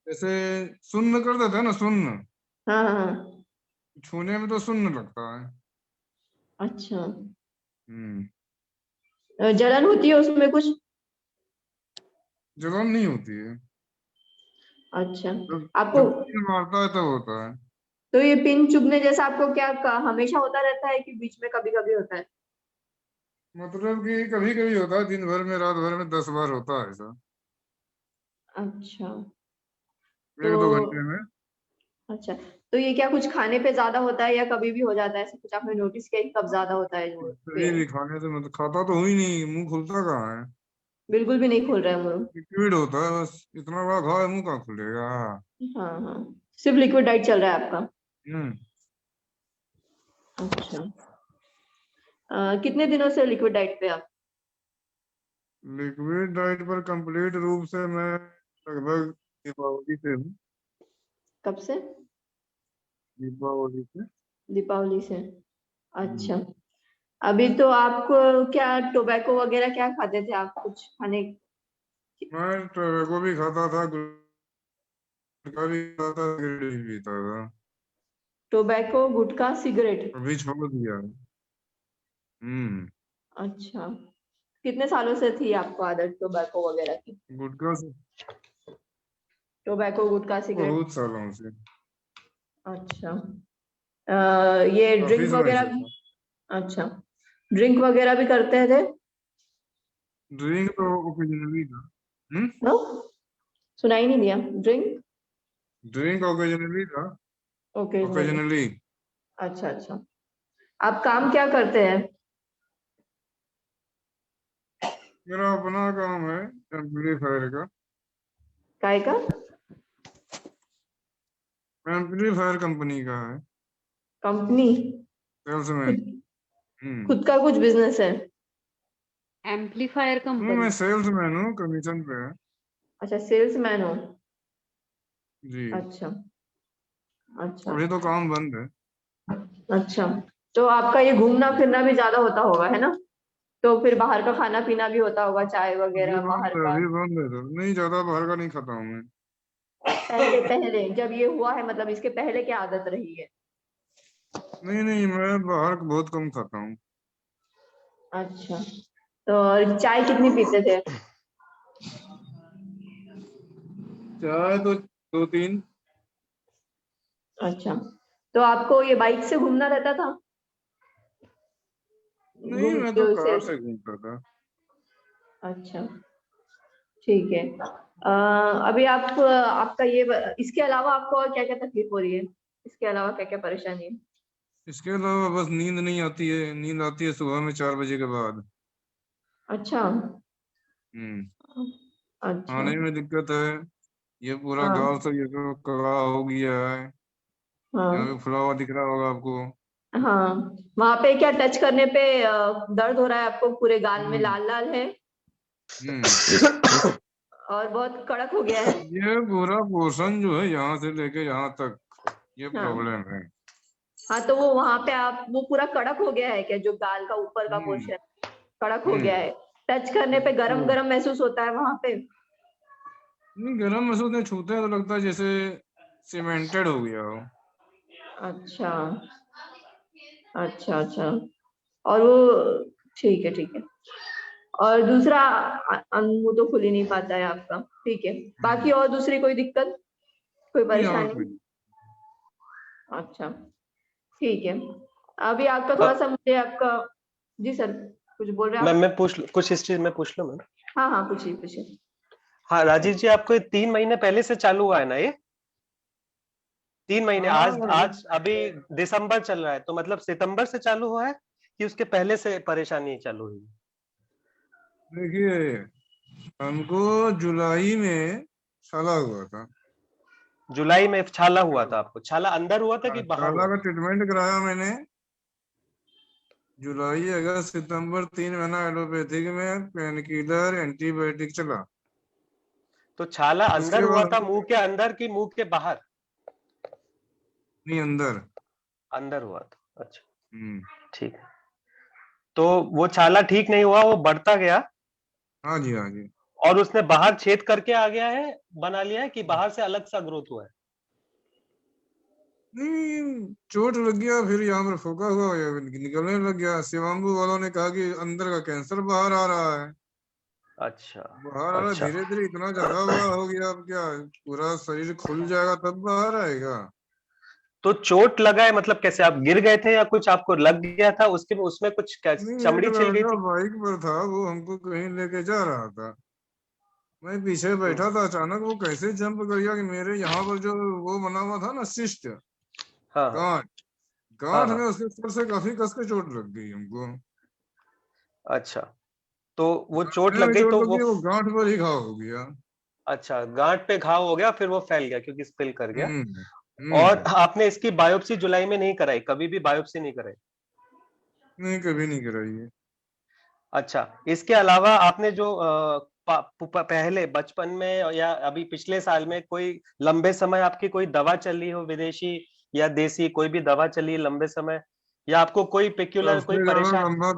जैसे सुन्न कर देता है ना, सुन्न। हाँ हाँ। छूने में तो सुन्न लगता है। अच्छा, हम्म जलन होती है उसमें कुछ? जलन नहीं होती है। अच्छा। जब आपको जब पिन मारता है तब होता है। तो ये पिन चुभने जैसा आपको क्या हमेशा होता रहता है कि बीच में कभी कभी होता है? मतलब कि कभी कभी होता है, दिन भर में रात भर में 10 बार होता है ऐसा। अच्छा, 1-2 तो घंटे में। अच्छा, तो ये क्या कुछ खाने पे ज्यादा होता है या कभी भी हो जाता है, ऐसा कुछ आपने नोटिस किया कि कब ज्यादा होता है जो कहीं भी खाने से मतलब खाता तो हूँ ही नहीं, मुंह खुलता कहाँ है, बिल्कुल भी नहीं खुल रहा है मुंह? लिक्विड होता है बस, इतना बड़ा घाव है, मुंह कहाँ खुलेगा। हाँ हाँ, सिर्फ लिक्विड डाइट चल रहा है आपका? हम्म। अच्छा, कितने दिनों से लिक्विड डाइट पे आप? लिक्विड डाइट पर कंप्लीट रूप से मैं लगभग दीपावली से हूँ। कब से? दीपावली से। दीपावली से। अच्छा, अभी तो आपको क्या टोबैको वगैरह क्या खाते थे आप, कुछ खाने? मैं टोबैको भी खाता था, गुटखा भी खाता था, सिगरेट भी पीता था। टोबैको, गुटखा, सिगरेट? अभी छोड़ दिया। अच्छा, कितने सालों से थी आपको आदत टोबैको वगैरह की? गुटखा से टोबैको, गुटखा, सिगरेट? बहुत सालों से। अच्छा, ये काफी ड्रिंक समय वगैरह से भी? था। अच्छा, ड्रिंक वगैरह भी करते थे? ड्रिंक तो ओकेजनली था। नो, सुनाई नहीं दिया। ड्रिंक? ड्रिंक ओकेजनली था। ओकेजनली। ओकेजनली। अच्छा अच्छा, आप काम क्या करते हैं? मेरा अपना काम है एम्पलीफायर का। काय का? एम्पलीफायर कंपनी का है, कंपनी? सेल्समैन। खुद का कुछ बिजनेस है? एम्पलीफायर मैं कंपनी? सेल्समैन हूँ, कमीशन पे है। अच्छा, सेल्समैन हो? जी। अच्छा अच्छा अभी तो काम बंद है। अच्छा, तो आपका ये घूमना फिरना भी ज्यादा होता होगा, है ना? तो फिर बाहर का खाना पीना भी होता होगा, चाय अभी वगैरह बाहर बंद है, का? अभी बंद है सर, नहीं ज्यादा बाहर का नहीं खाता हूँ मैं। पहले पहले जब ये हुआ है, मतलब इसके पहले क्या आदत रही है? नहीं नहीं, मैं बाहर का बहुत कम खाता हूँ। अच्छा, तो चाय कितनी पीते थे? चाय तो 2-3। अच्छा, तो आपको ये बाइक से घूमना रहता था? नहीं, मैं तो कार से घूमता था। अच्छा, ठीक है। अभी आप आपका ये इसके अलावा आपको और क्या क्या तकलीफ हो रही है? इसके अलावा क्या क्या परेशानी है? इसके अलावा बस नींद नहीं आती है, नींद आती है सुबह में 4 बजे के बाद। अच्छा अच्छा। खाने में दिक्कत है, ये पूरा हाँ गाल सब ये तो कड़ा हो गया है। यहाँ हाँ पे फुला हुआ दिख रहा होगा आपको। हाँ, वहां पे क्या टच करने पे दर्द हो रहा है आपको? पूरे गाल में हम्म। लाल लाल है हम्म। और बहुत कड़क हो गया है? ये पूरा पोर्शन जो है यहाँ से लेके यहाँ तक, ये हाँ प्रॉब्लम है। हाँ, तो वो वहां पे आप वो पूरा कड़क हो गया है क्या, जो गाल का ऊपर का पोर्शन कड़क हो गया है? टच करने पे गरम गरम महसूस होता है वहां पे? नहीं, गर्म महसूस नहीं, छूते हैं तो लगता है जैसे सीमेंटेड हो गया हो। अच्छा अच्छा अच्छा, और वो ठीक है ठीक है। और दूसरा मुंह तो खुल ही नहीं पाता है आपका, ठीक है। बाकी और दूसरी कोई दिक्कत, कोई नहीं, और परेशानी? कोई अच्छा, ठीक है। अभी आपका थोड़ा सा मुझे आपका, जी सर कुछ बोल रहे हैं मैम आप? मैं पूछ लूं कुछ हिस्ट्री में पूछ लूं मैम? हाँ हाँ, पूछिए पूछिए। हाँ राजीव जी, आपको ये 3 महीने पहले से चालू हुआ है ना ये? 3 महीने, आज आज अभी दिसंबर चल रहा है, तो मतलब सितंबर से चालू हुआ है कि उसके पहले से परेशानी चालू हुई? देखिए, हमको जुलाई में छाला हुआ था। जुलाई में छाला हुआ था आपको? छाला अंदर हुआ था कि बाहर छाला हुआ का था? ट्रीटमेंट कराया मैंने जुलाई अगस्त सितंबर, 3 महीना एलोपैथिक में पेन किलर एंटीबायोटिक चला। तो छाला अंदर उसके हुआ बाद था मुंह के अंदर कि मुंह के बाहर? नहीं, अंदर। अंदर हुआ था, अच्छा ठीक है। तो वो छाला ठीक नहीं हुआ, वो बढ़ता गया हाँ जी, हाँ जी। और उसने बाहर छेद करके आ गया है, बना लिया है कि बाहर से अलग सा ग्रोथ हुआ है? नहीं, चोट लग गया, फिर यहाँ पर फोका हुआ, निकलने लग गया। शिवाम्बू वालों ने कहा कि अंदर का कैंसर बाहर आ रहा है। अच्छा बाहर आ रहा है अच्छा। धीरे धीरे, इतना ज्यादा बड़ा हो गया, अब क्या पूरा शरीर खुल जाएगा तब बाहर आएगा। तो चोट लगा है मतलब कैसे, आप गिर गए थे या कुछ आपको लग गया था उसके उसमें कुछ नहीं, एक चमड़ी छिल गई लड़का थी? बाइक पर था, वो हमको कहीं लेके जा रहा था। मैं पीछे बैठा था, अचानक वो कैसे जंप कर गया कि मेरे यहाँ पर जो वो बना हुआ था ना सिस्ट हाँ गांठ, हाँ गांठ हाँ। में उसके सर से काफी कस के चोट लग गई हमको। अच्छा, तो वो चोट घुटने लग में गई चोट तो लगी, वो गांठ पर ही घाव हो गया। अच्छा, गांठ पे घाव हो गया, फिर वो फैल गया क्योंकि स्पिल कर गया। और हम्म। आपने इसकी बायोप्सी जुलाई में नहीं कराई, कभी भी बायोप्सी नहीं कराई? नहीं, कभी नहीं कराई है। अच्छा, इसके अलावा आपने जो पहले बचपन में या अभी पिछले साल में कोई लंबे समय आपकी कोई दवा चली हो, विदेशी या देसी, कोई भी दवा चली है लंबे समय, या आपको कोई पेक्युलर कोई सबसे ज्यादा परेशान? लंबा,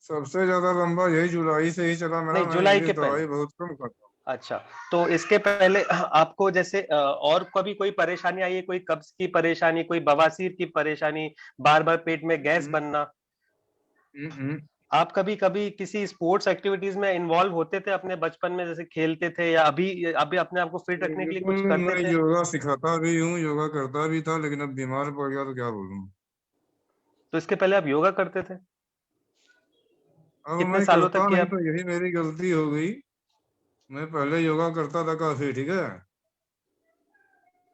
सबसे ज्यादा लंबा यही जुलाई से ही चला मेरा। नहीं, मैं जुलाई इंग्लिश के दवाई पहले। बहुत कम खाता हूँ। अच्छा, तो इसके पहले आपको जैसे और कभी कोई परेशानी आई है, कोई कब्ज की परेशानी, कोई बवासीर की परेशानी, बार बार पेट में गैस बनना? आप कभी कभी किसी स्पोर्ट्स एक्टिविटीज में इन्वॉल्व होते थे अपने बचपन में, जैसे खेलते थे, या अभी अभी अपने आप को फिट रखने के लिए कुछ बिल्कुल, करते मैं थे? योगा सिखाता भी हूँ, योगा करता भी था, लेकिन अब बीमार पड़ गया तो क्या बोलूं। तो इसके पहले आप योगा करते थे? अब कितने मैं सालों करता तक की नहीं आप? तो यही मेरी गलती हो गई। मैं पहले योगा करता था काफी, ठीक है।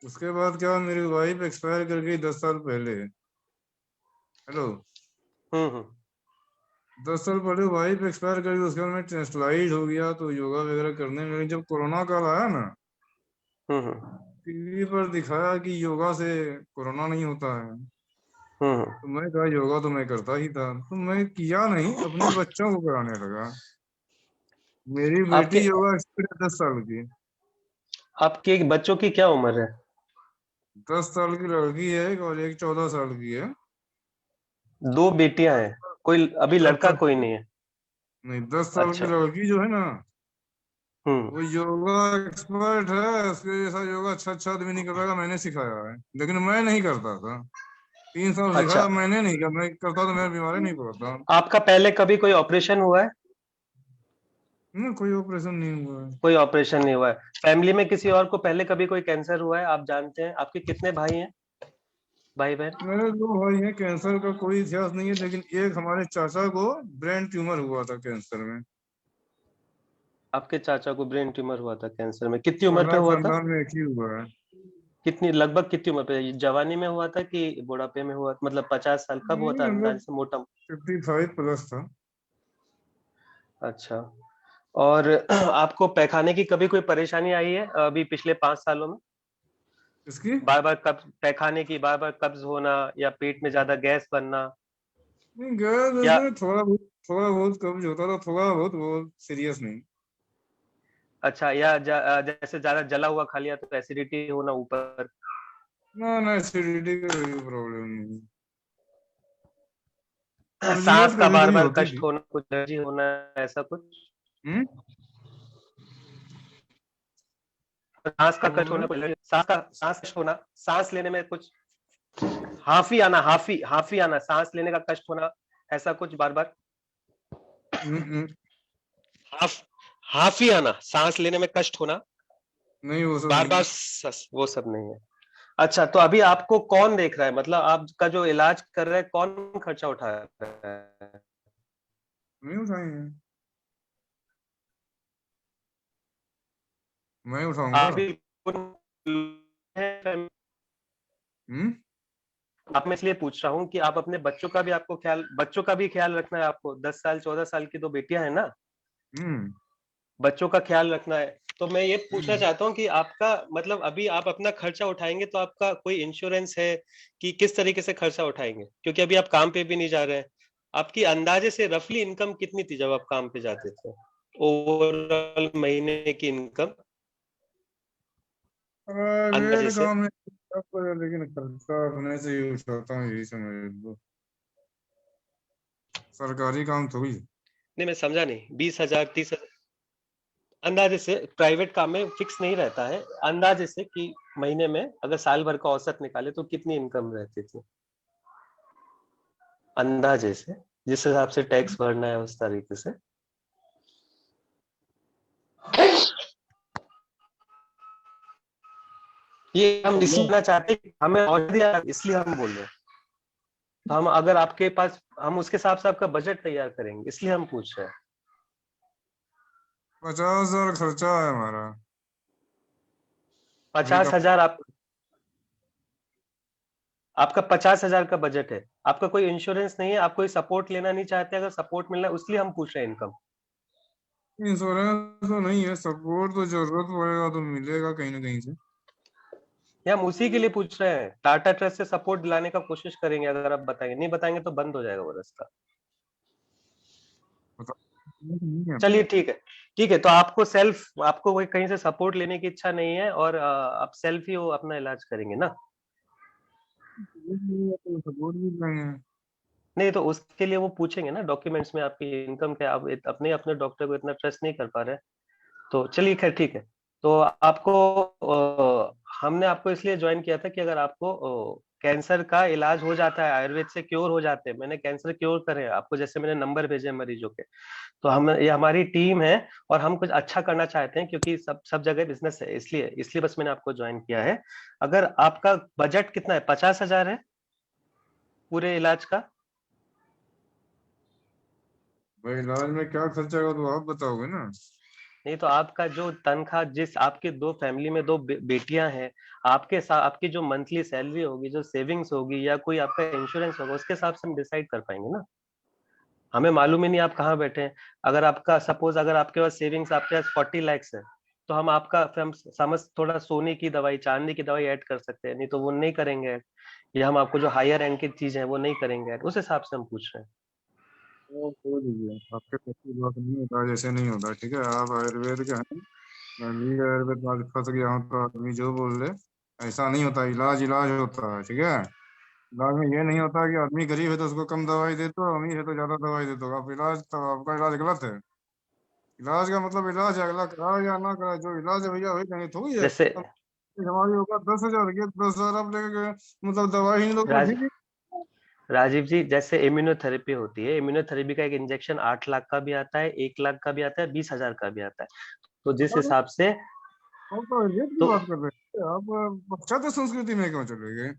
उसके बाद क्या, मेरी वाइफ एक्सपायर कर गई 10 साल पहले। हेलो। 10 साल पहले वाइफ एक्सपायर कर गई, उसके बाद मैं ट्रांसलाइड हो गया, तो योगा वगैरह करने में जब कोरोना काल आया ना, टीवी पर दिखाया कि योगा से कोरोना नहीं होता है, तो मैं कहा योगा तो मैं करता ही था, तो मैं किया नहीं, अपने बच्चों को कराने लगा। मेरी बेटी आपके योगा एक्सपर्ट है 10 साल की। आपके बच्चों की क्या उम्र है? 10 साल की लड़की है और एक 14 साल की है। 2 बेटियां हैं, कोई अभी 10 लड़का साल कोई नहीं है? नहीं, 10 साल की अच्छा। लड़की जो है ना, वो योगा एक्सपर्ट है। उसके जैसा योगा अच्छा आदमी नहीं कर पाएगा, मैंने सिखाया है, लेकिन मैं नहीं करता था। 3 साल अच्छा, सिखाया, मैंने नहीं किया। मैं करता तो मैं बीमारी नहीं पड़ता। आपका पहले कभी कोई ऑपरेशन हुआ है? कोई ऑपरेशन नहीं हुआ है। कोई ऑपरेशन नहीं हुआ है। फैमिली में किसी और को पहले कभी कोई कैंसर हुआ है, आप जानते हैं? आपके कितने भाई हैं, भाई बहन? मेरे 2 भाई हैं, कैंसर का कोई इतिहास नहीं है, लेकिन एक हमारे चाचा को ब्रेन ट्यूमर हुआ था कैंसर में। आपके चाचा को ब्रेन ट्यूमर हुआ था कैंसर में, कितनी उम्र पे हमारा हुआ था? खानदान में एक ही हुआ है। कितनी, लगभग कितनी उम्र पे? जवानी में हुआ था कि बुढ़ापे में हुआ, मतलब 50 साल कब हुआ था अंदाज से, मोटा? 55 प्लस था। अच्छा, और आपको पैखाने की कभी कोई परेशानी आई है अभी पिछले 5 सालों में? इसकी बार बार कब्ज, पैखाने की बार बार कब्ज होना, या पेट में ज्यादा गैस बनना? गैस या ऐसे थोड़ा बहुत कब्ज होता था, थोड़ा बहुत, वो सीरियस नहीं। अच्छा, या जैसे ज्यादा जला हुआ खा लिया तो एसिडिटी होना ऊपर? ना, एसिडिटी का कोई प्रॉब्लम नहीं। सांस कब्जियत का कभी बार कभी बार होती कष्ट थी। होना, कुछ एलर्जी होना, ऐसा कुछ? सांस का कष्ट होना, सांस कष्ट होना, सांस लेने में कुछ हाफी आना, सांस लेने का कष्ट होना, ऐसा कुछ बार बार? हाफी आना, सांस लेने में कष्ट होना, नहीं, वो सब बार नहीं। बार वो सब नहीं है। अच्छा, तो अभी आपको कौन देख रहा है, मतलब आपका जो इलाज कर रहा है कौन खर्चा उठा रहा है? नहीं उठाएंगे, मैं उठाऊंगा। अभी आप, मैं इसलिए पूछ रहा हूँ कि आप अपने बच्चों का भी, आपको बच्चों का भी ख्याल रखना है आपको। 10 साल 14 साल की 2 बेटियां हैं ना, बच्चों का ख्याल रखना है। तो मैं ये पूछना चाहता हूँ कि आपका मतलब अभी आप अपना खर्चा उठाएंगे तो आपका कोई इंश्योरेंस है कि किस तरीके से खर्चा उठाएंगे? क्योंकि अभी आप काम पे भी नहीं जा रहे हैं। आपकी अंदाजे से रफली इनकम कितनी थी जब आप काम पे जाते थे, ओवरऑल महीने की इनकम अंदाजे से? काम है लेकिन खर्चा अपने से ही उठाता हूँ, यही समझ लो। सरकारी काम थोड़ी। नहीं, मैं समझा नहीं। 20,000 30,000 अंदाजे से? प्राइवेट काम में फिक्स नहीं रहता है, अंदाजे से कि महीने में अगर साल भर का औसत निकाले तो कितनी इनकम रहती थी अंदाजे से, जिस हिसाब से टैक्स भरना है उस तरीके से? ये हम इसलिए चाहते हैं, हमें और इसलिए हम बोल रहे हैं। तो हम, अगर आपके पास, हम उसके हिसाब से आपका बजट तैयार करेंगे, इसलिए हम पूछ रहे हैं। 50,000 खर्चा है हमारा। 50,000 आपका 50,000 का बजट है। आपका कोई इंश्योरेंस नहीं है, आप कोई सपोर्ट लेना नहीं चाहते? अगर सपोर्ट मिलना है उसलिए हम पूछ रहे हैं इनकम। इंश्योरेंस तो नहीं है, सपोर्ट तो जरूरत पड़ेगा तो मिलेगा कहीं ना कहीं से। ये हम उसी के लिए पूछ रहे हैं। टाटा ट्रस्ट से सपोर्ट दिलाने का कोशिश करेंगे, अगर आप बताएंगे। नहीं बताएंगे तो बंद हो जाएगा वो रास्ता। चलिए ठीक है, ठीक है। तो आपको कोई कहीं से सपोर्ट लेने की इच्छा नहीं है और आप सेल्फ ही वो अपना इलाज करेंगे ना? सपोर्ट भी लेंगे। नहीं तो उसके लिए वो पूछेंगे ना डॉक्यूमेंट्स में आपकी इनकम क्या। आप अपने डॉक्टर को इतना ट्रस्ट नहीं कर पा रहे। तो चलिए खैर ठीक है। तो हमने आपको इसलिए ज्वाइन किया था कि अगर आपको कैंसर का इलाज हो जाता है, आयुर्वेद से क्योर हो जाते हैं। मैंने कैंसर क्योर करे आपको, जैसे मैंने नंबर भेजे मरीजों के। तो ये हमारी टीम है और हम कुछ अच्छा करना चाहते हैं, क्योंकि सब जगह बिजनेस है, इसलिए बस मैंने आपको ज्वाइन किया है। अगर आपका बजट कितना है? 50,000 है पूरे इलाज का? भाई इलाज में क्या खर्चा होगा तो आप बताओगे ना। नहीं तो आपका जो तनख्वाह, जिस आपके 2 फैमिली में 2 बेटियां हैं, आपके साथ आपकी जो मंथली सैलरी होगी, जो सेविंग्स होगी, या कोई आपका इंश्योरेंस होगा, उसके हिसाब से हम डिसाइड कर पाएंगे ना। हमें मालूम ही नहीं आप कहाँ बैठे हैं। अगर आपका सपोज अगर आपके पास सेविंग्स आपके पास 40 lakhs है, तो हम समझ थोड़ा सोने की दवाई, चांदी की दवाई ऐड कर सकते हैं। नहीं तो वो नहीं करेंगे, या हम आपको जो हायर एंड की चीज है वो नहीं करेंगे। उस हिसाब से हम पूछ रहे हैं। वो छोड़ दीजिए, आपके पति बात नहीं होता, जैसे नहीं होता। ठीक है, आप आयुर्वेद के हैं, मैं भी आयुर्वेद में फंस गया हूँ तो आदमी जो बोल दे ऐसा नहीं होता। इलाज इलाज होता है। ठीक है, इलाज में ये नहीं होता कि आदमी गरीब है तो उसको कम दवाई दे दो, अमीर है तो ज्यादा दवाई दे दो। आप इलाज, तो आपका इलाज गलत है। इलाज का मतलब इलाज है, अगला कराए या ना कराए, जो इलाज है भैया वही देंगे। थोड़ी है जैसे हमारी होगा 10,000 की, 10,000 आप लेके गए, मतलब दवाई ही नहीं लोग राज, ठीक है। राजीव जी, जैसे इम्यूनोथेरेपी होती है, इम्यूनोथेरेपी का एक इंजेक्शन 8 लाख का भी आता है, 1 लाख का भी आता है, 20,000 का भी आता है। तो जिस हिसाब से हम तो रेट की बात कर रहे हैं, आप पाश्चात्य संस्कृति में क्यों चले गए?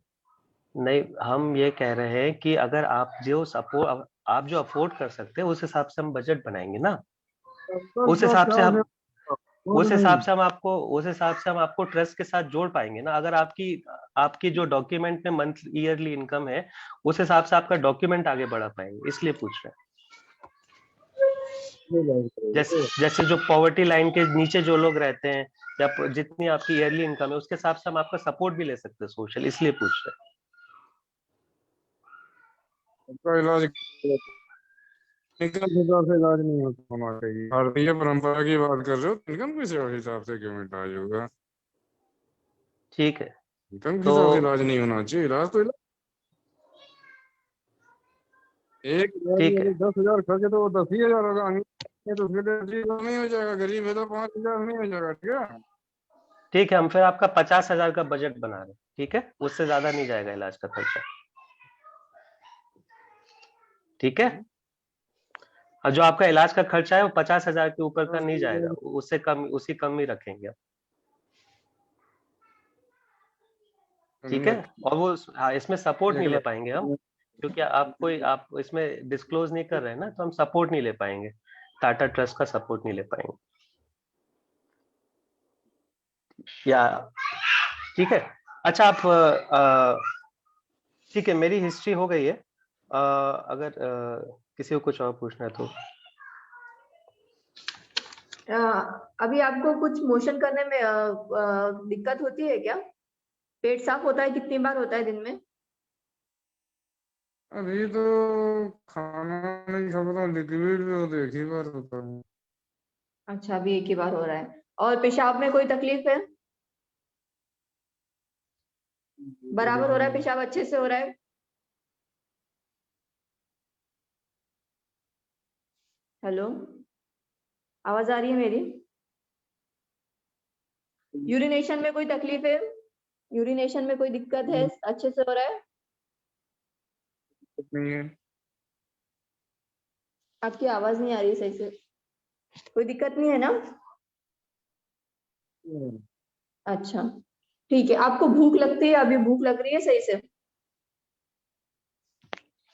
नहीं, हम ये कह रहे हैं कि अगर आप जो अफोर्ड कर सकते हैं, उस हिसाब से हम बजट बनाएंगे ना। उस हिसाब से हम आपको ट्रस्ट के साथ जोड़ पाएंगे ना। अगर आपकी जो डॉक्यूमेंट में मंथ ईयरली इनकम है, उस हिसाब से आपका डॉक्यूमेंट आगे बढ़ा पाएंगे, इसलिए पूछ रहे हैं। जैसे जो पॉवर्टी लाइन के नीचे जो लोग रहते हैं, या जितनी आपकी ईयरली इनकम है, उसके हिसाब से हम आपका सपोर्ट भी ले सकते हैं सोशल, इसलिए पूछ रहे हैं। उनका इलाज इनकम के हिसाब से इलाज नहीं होना चाहिए। भारतीय परंपरा की बात कर रहे हो, इनकम के हिसाब से क्यों इलाज होगा? ठीक है, इनकम के हिसाब से इलाज नहीं होना चाहिए। इलाज तो एक ठीक है, 10,000 खर्च है तो वो 10,000 होगा। अमीर तो फिर नहीं हो जाएगा, गरीब है तो 5,000 नहीं हो जाएगा। ठीक है, ठीक है। हम फिर आपका 50,000 का बजट बना रहे हैं, ठीक है? उससे ज्यादा नहीं जाएगा इलाज का खर्चा, ठीक है? और जो आपका इलाज का खर्चा है वो 50,000 के ऊपर का नहीं जाएगा, उससे कम ही रखेंगे आप, ठीक है? और वो इसमें सपोर्ट नहीं ले पाएंगे हम, क्योंकि आप इसमें डिस्क्लोज नहीं कर रहे हैं ना, तो हम सपोर्ट नहीं ले पाएंगे। टाटा ट्रस्ट का सपोर्ट नहीं ले पाएंगे, या ठीक है? अच्छा, आप ठीक है, मेरी हिस्ट्री हो गई है। अगर किसी को कुछ और पूछना है तो अभी आपको कुछ मोशन करने में दिक्कत होती है क्या? पेट साफ होता है? कितनी बार होता है दिन में? अभी तो खाना नहीं खाता, लिक्विड तो एक ही बार होता है। अच्छा, अभी एक ही बार हो रहा है। और पेशाब में कोई तकलीफ है? बराबर हो रहा है पेशाब? अच्छे से हो रहा है? हेलो, आवाज आ रही है मेरी? यूरिनेशन में कोई तकलीफ है? यूरिनेशन में कोई दिक्कत है? अच्छे से हो रहा है? नहीं है। आपकी आवाज नहीं आ रही सही से। कोई दिक्कत नहीं है ना? अच्छा, ठीक है। आपको भूख लगती है? अभी भूख लग रही है सही से?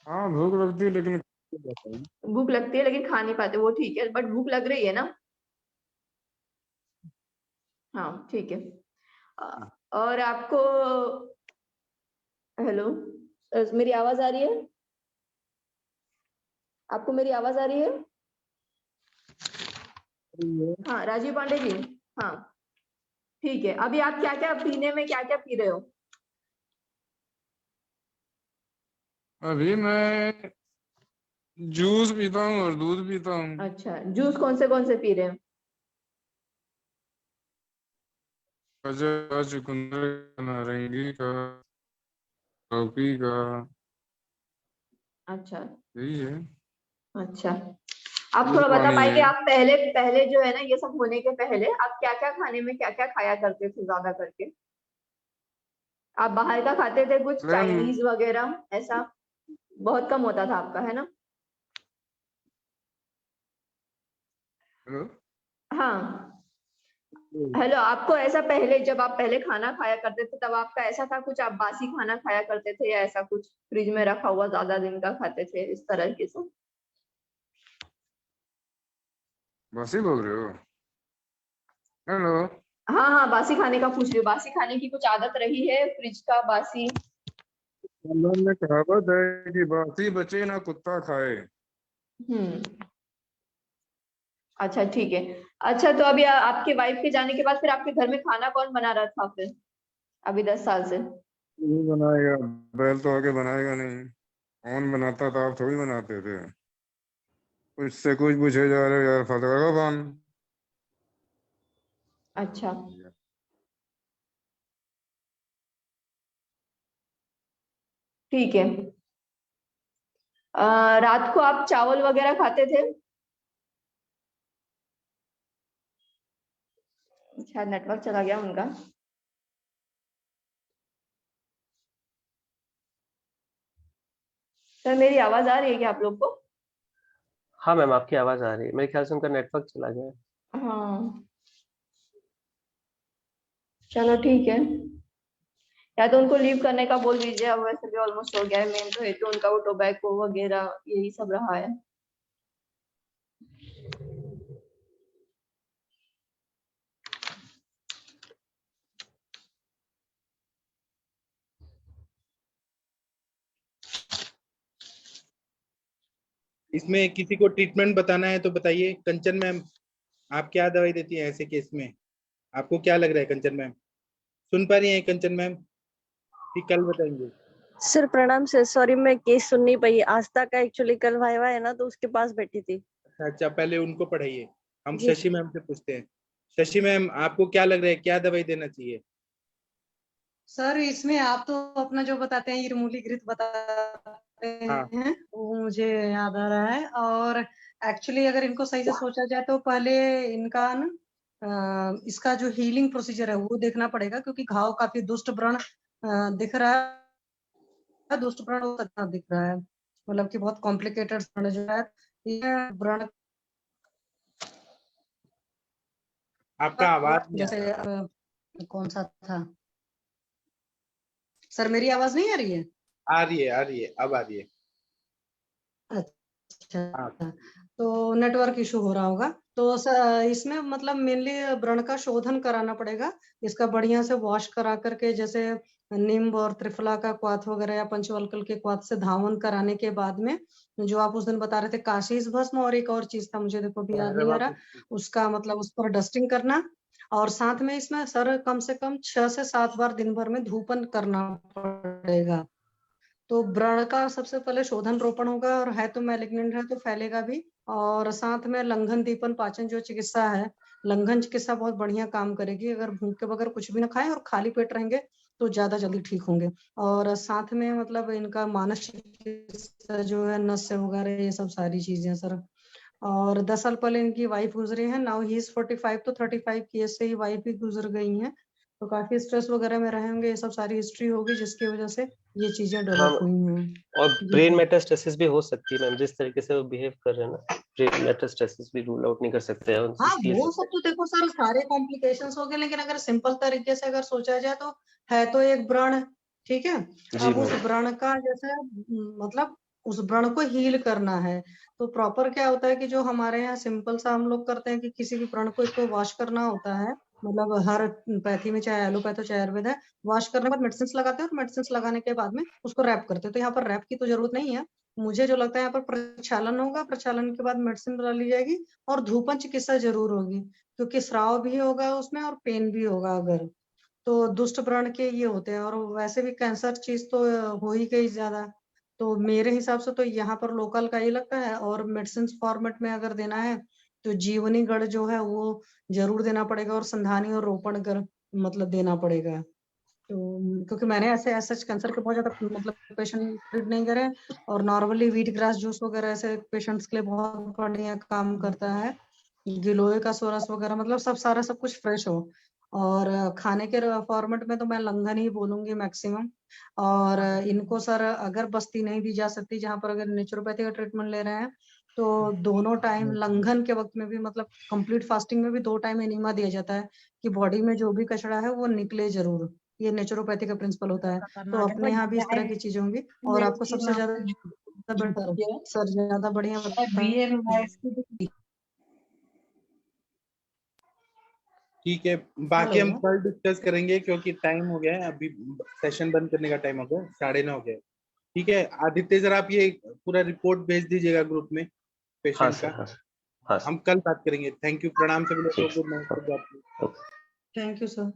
हाँ, भूख लगती है लेकिन भूख लगती है लेकिन खा नहीं पाते, वो ठीक है, बट भूख लग रही है ना? हाँ ठीक है। और आपको, हेलो, मेरी आवाज आ रही है? आपको मेरी आवाज आ रही है? हाँ राजीव पांडे जी, हाँ ठीक है। अभी आप क्या क्या पीने में क्या क्या पी रहे हो? अभी मैं जूस पीता हूँ और दूध पीता हूँ। अच्छा, जूस कौन से पी रहे हैं? गाजर का, चुकंदर का, नारंगी का, लौकी का, अच्छा यही है। अच्छा, आप दूध थोड़ा बता पानी पाएंगे, है। आप पहले पहले जो है ना, ये सब होने के पहले आप क्या क्या खाने में क्या क्या खाया करते थे ज्यादा करके? आप बाहर का खाते थे कुछ चाइनीज वगैरह ऐसा? बहुत कम होता था आपका, है ना? हेलो, हाँ हेलो, आपको ऐसा पहले जब आप पहले खाना खाया करते थे तब आपका ऐसा था कुछ, आप बासी खाना खाया करते थे या ऐसा कुछ फ्रिज में रखा हुआ ज्यादा दिन का खाते थे, इस तरह के सब? बासी बोल रहे हो? हेलो, हाँ हाँ, बासी खाने का पूछ रही हूँ, बासी खाने की कुछ आदत रही है फ्रिज का बासी? अल्लाह में कहावत है कि बासी बचे ना कुत्ता खाए। अच्छा ठीक है। अच्छा तो अभी आपके वाइफ के जाने के बाद फिर आपके घर में खाना कौन बना रहा था फिर अभी 10 साल से? नहीं बनाएगा, बैल तो आके बनाएगा नहीं। कौन बनाता था? आप थोड़ी बनाते थे। कुछ से कुछ पूछे जा रहे हो यार, फतवा का कौन? अच्छा ठीक है। रात को आप चावल वगैरह खाते थे? शायद नेटवर्क चला गया उनका। सर मेरी आवाज आ रही है क्या आप लोग को? हाँ मैम, आपकी आवाज आ रही है। मेरे ख्याल से उनका नेटवर्क चला गया है। हाँ चलो ठीक है, या तो उनको लीव करने का बोल दीजिए, अब वैसे भी ऑलमोस्ट हो गया है। मेन तो है तो उनका वो टोबैको वगैरह यही सब रहा है। इसमें किसी को ट्रीटमेंट बताना है तो बताइए। कंचन मैम, आप क्या दवाई देती है ऐसे केस में? आपको क्या लग रहा है कंचन मैम? सुन पा रही हैं कंचन मैम? ठीक, कल बताएंगे। सर प्रणाम सर, सॉरी मैं केस सुन नहीं पाई। आस्था का एक्चुअली कल वाइवा है ना, तो उसके पास बैठी थी। अच्छा, पहले उनको पढ़ाइए, हम जी। शशि मैम से पूछते हैं। शशि मैम, आपको क्या लग रहा है, क्या दवाई देना चाहिए? सर इसमें आप तो अपना जो बताते हैं इरमूली घृत बताते हाँ हैं वो मुझे याद आ रहा है। और एक्चुअली अगर इनको सही से सोचा जाए तो पहले इनका ना इसका जो हीलिंग प्रोसीजर है वो देखना पड़ेगा, क्योंकि घाव काफी दुष्ट व्रण दिख रहा है। दुष्ट व्रण वो तक दिख रहा है, मतलब कि बहुत कॉम्प्लिकेटेड व्रण जो है ये व्रण आपका आवाज नहीं आ जैसे रहा। कौन सा था सर? मेरी आवाज नहीं आ रही है? आ रही है, आ रही है, अब आ रही है। अच्छा, हाँ तो नेटवर्क इशू हो रहा होगा। तो इसमें मतलब मेनली व्रण का शोधन कराना पड़ेगा। इसका बढ़िया से वॉश करा करके, जैसे नींब और त्रिफला का क्वाथ वगैरह या पंचवल्कल के क्वाथ से धावन कराने के बाद में, जो आप उस दिन बता रहे थे काशीस भस्म, और एक और चीज था मुझे देखो भी याद नहीं आ रहा, उसका मतलब उस पर डस्टिंग करना। और साथ में इसमें सर कम से कम 6 से 7 बार दिन भर में धूपन करना पड़ेगा। तो व्रण का सबसे पहले शोधन रोपण होगा, और है तो मैलिग्नेंट है तो फैलेगा भी। और साथ में लंघन दीपन पाचन जो चिकित्सा है, लंघन चिकित्सा बहुत बढ़िया काम करेगी। अगर भूख के बगैर कुछ भी ना खाएं और खाली पेट रहेंगे तो ज्यादा जल्दी ठीक होंगे। और साथ में मतलब इनका मानस चिकित्सा जो है, नस्य वगैरह ये सब सारी चीजें सर। और 10 साल पहले इनकी वाइफ गुजरी है, नाउ ही इज 45, तो 35 की एज से ही वाइफ भी गुजर गई हैं। तो काफी स्ट्रेस वगैरह में रहे होंगे, ये सब सारी हिस्ट्री होगी जिसकी वजह से ये चीजें हाँ, डेवलप हुई हैं। और जी ब्रेन सर। मेटास्टेसिस भी हो सकती है मैम, जिस तरीके से वो बिहेव कर रहे हैं ना। ब्रेन मेटास्टेसिस भी रूल आउट नहीं कर सकते हैं हाँ उसकी। वो सब तो देखो सर सारे कॉम्प्लिकेशंस हो गए, लेकिन अगर सिंपल तरीके से अगर सोचा जाए तो है तो एक व्रण, ठीक है। जी अब उस मैम। व्रण का जैसे मतलब उस व्रण को हील करना है, तो प्रॉपर क्या होता है कि जो हमारे यहाँ सिंपल सा हम लोग करते हैं कि किसी भी व्रण को एक तो वॉश करना होता है, मतलब हर पैथी में चाहे एलोपैथ हो चाहे आयुर्वेद है, वॉश करने के बाद मेडिसिन लगाते हैं और मेडिसिन लगाने के बाद में उसको रैप करते हैं। तो यहाँ पर रैप की तो जरूरत नहीं है। मुझे जो लगता है यहाँ पर प्रक्षालन होगा, प्रक्षालन के बाद मेडिसिन ली जाएगी और धूपन चिकित्सा जरूर होगी, क्योंकि स्राव भी होगा उसमें और पेन भी होगा अगर। तो दुष्ट व्रण के ये होते हैं, और वैसे भी कैंसर चीज तो हो ही गई ज्यादा। तो मेरे हिसाब से तो यहाँ पर लोकल का ही लगता है। और मेडिसिन फॉर्मेट में अगर देना है तो जीवनी गढ़ जो है वो जरूर देना पड़ेगा, और संधानी और रोपण गढ़ मतलब देना पड़ेगा। तो क्योंकि मैंने ऐसे कैंसर के बहुत ज्यादा मतलब पेशेंट ट्रीट नहीं करे, और नॉर्मली व्हीट ग्रास जूस वगैरह ऐसे पेशेंट्स के लिए बहुत बढ़िया काम करता है। गिलोय का सोरस वगैरह, मतलब सब कुछ फ्रेश हो। और खाने के फॉर्मेट में तो मैं लंघन ही बोलूंगी मैक्सिमम। और इनको सर अगर बस्ती नहीं दी जा सकती, जहाँ पर अगर नेचुरोपैथी का ट्रीटमेंट ले रहे हैं, तो दोनों टाइम लंघन के वक्त में भी मतलब कंप्लीट फास्टिंग में भी 2 टाइम एनीमा दिया जाता है कि बॉडी में जो भी कचरा है वो निकले जरूर। ये नेचुरोपैथी का प्रिंसिपल होता है। तो अपने यहाँ भी इस तरह की चीजें होंगी। और आपको सबसे ज्यादा सर ज्यादा बढ़िया ठीक है, बाकी हम हेलो। कल डिस्कस करेंगे क्योंकि टाइम हो गया है, अभी सेशन बंद करने का टाइम हो गया, 9:30 हो गया। ठीक है आदित्य, जरा आप ये पूरा रिपोर्ट भेज दीजिएगा ग्रुप में पेशेंट का। हम कल बात करेंगे। थैंक यू, प्रणाम सभी लोगों को। Good night. Thank you sir.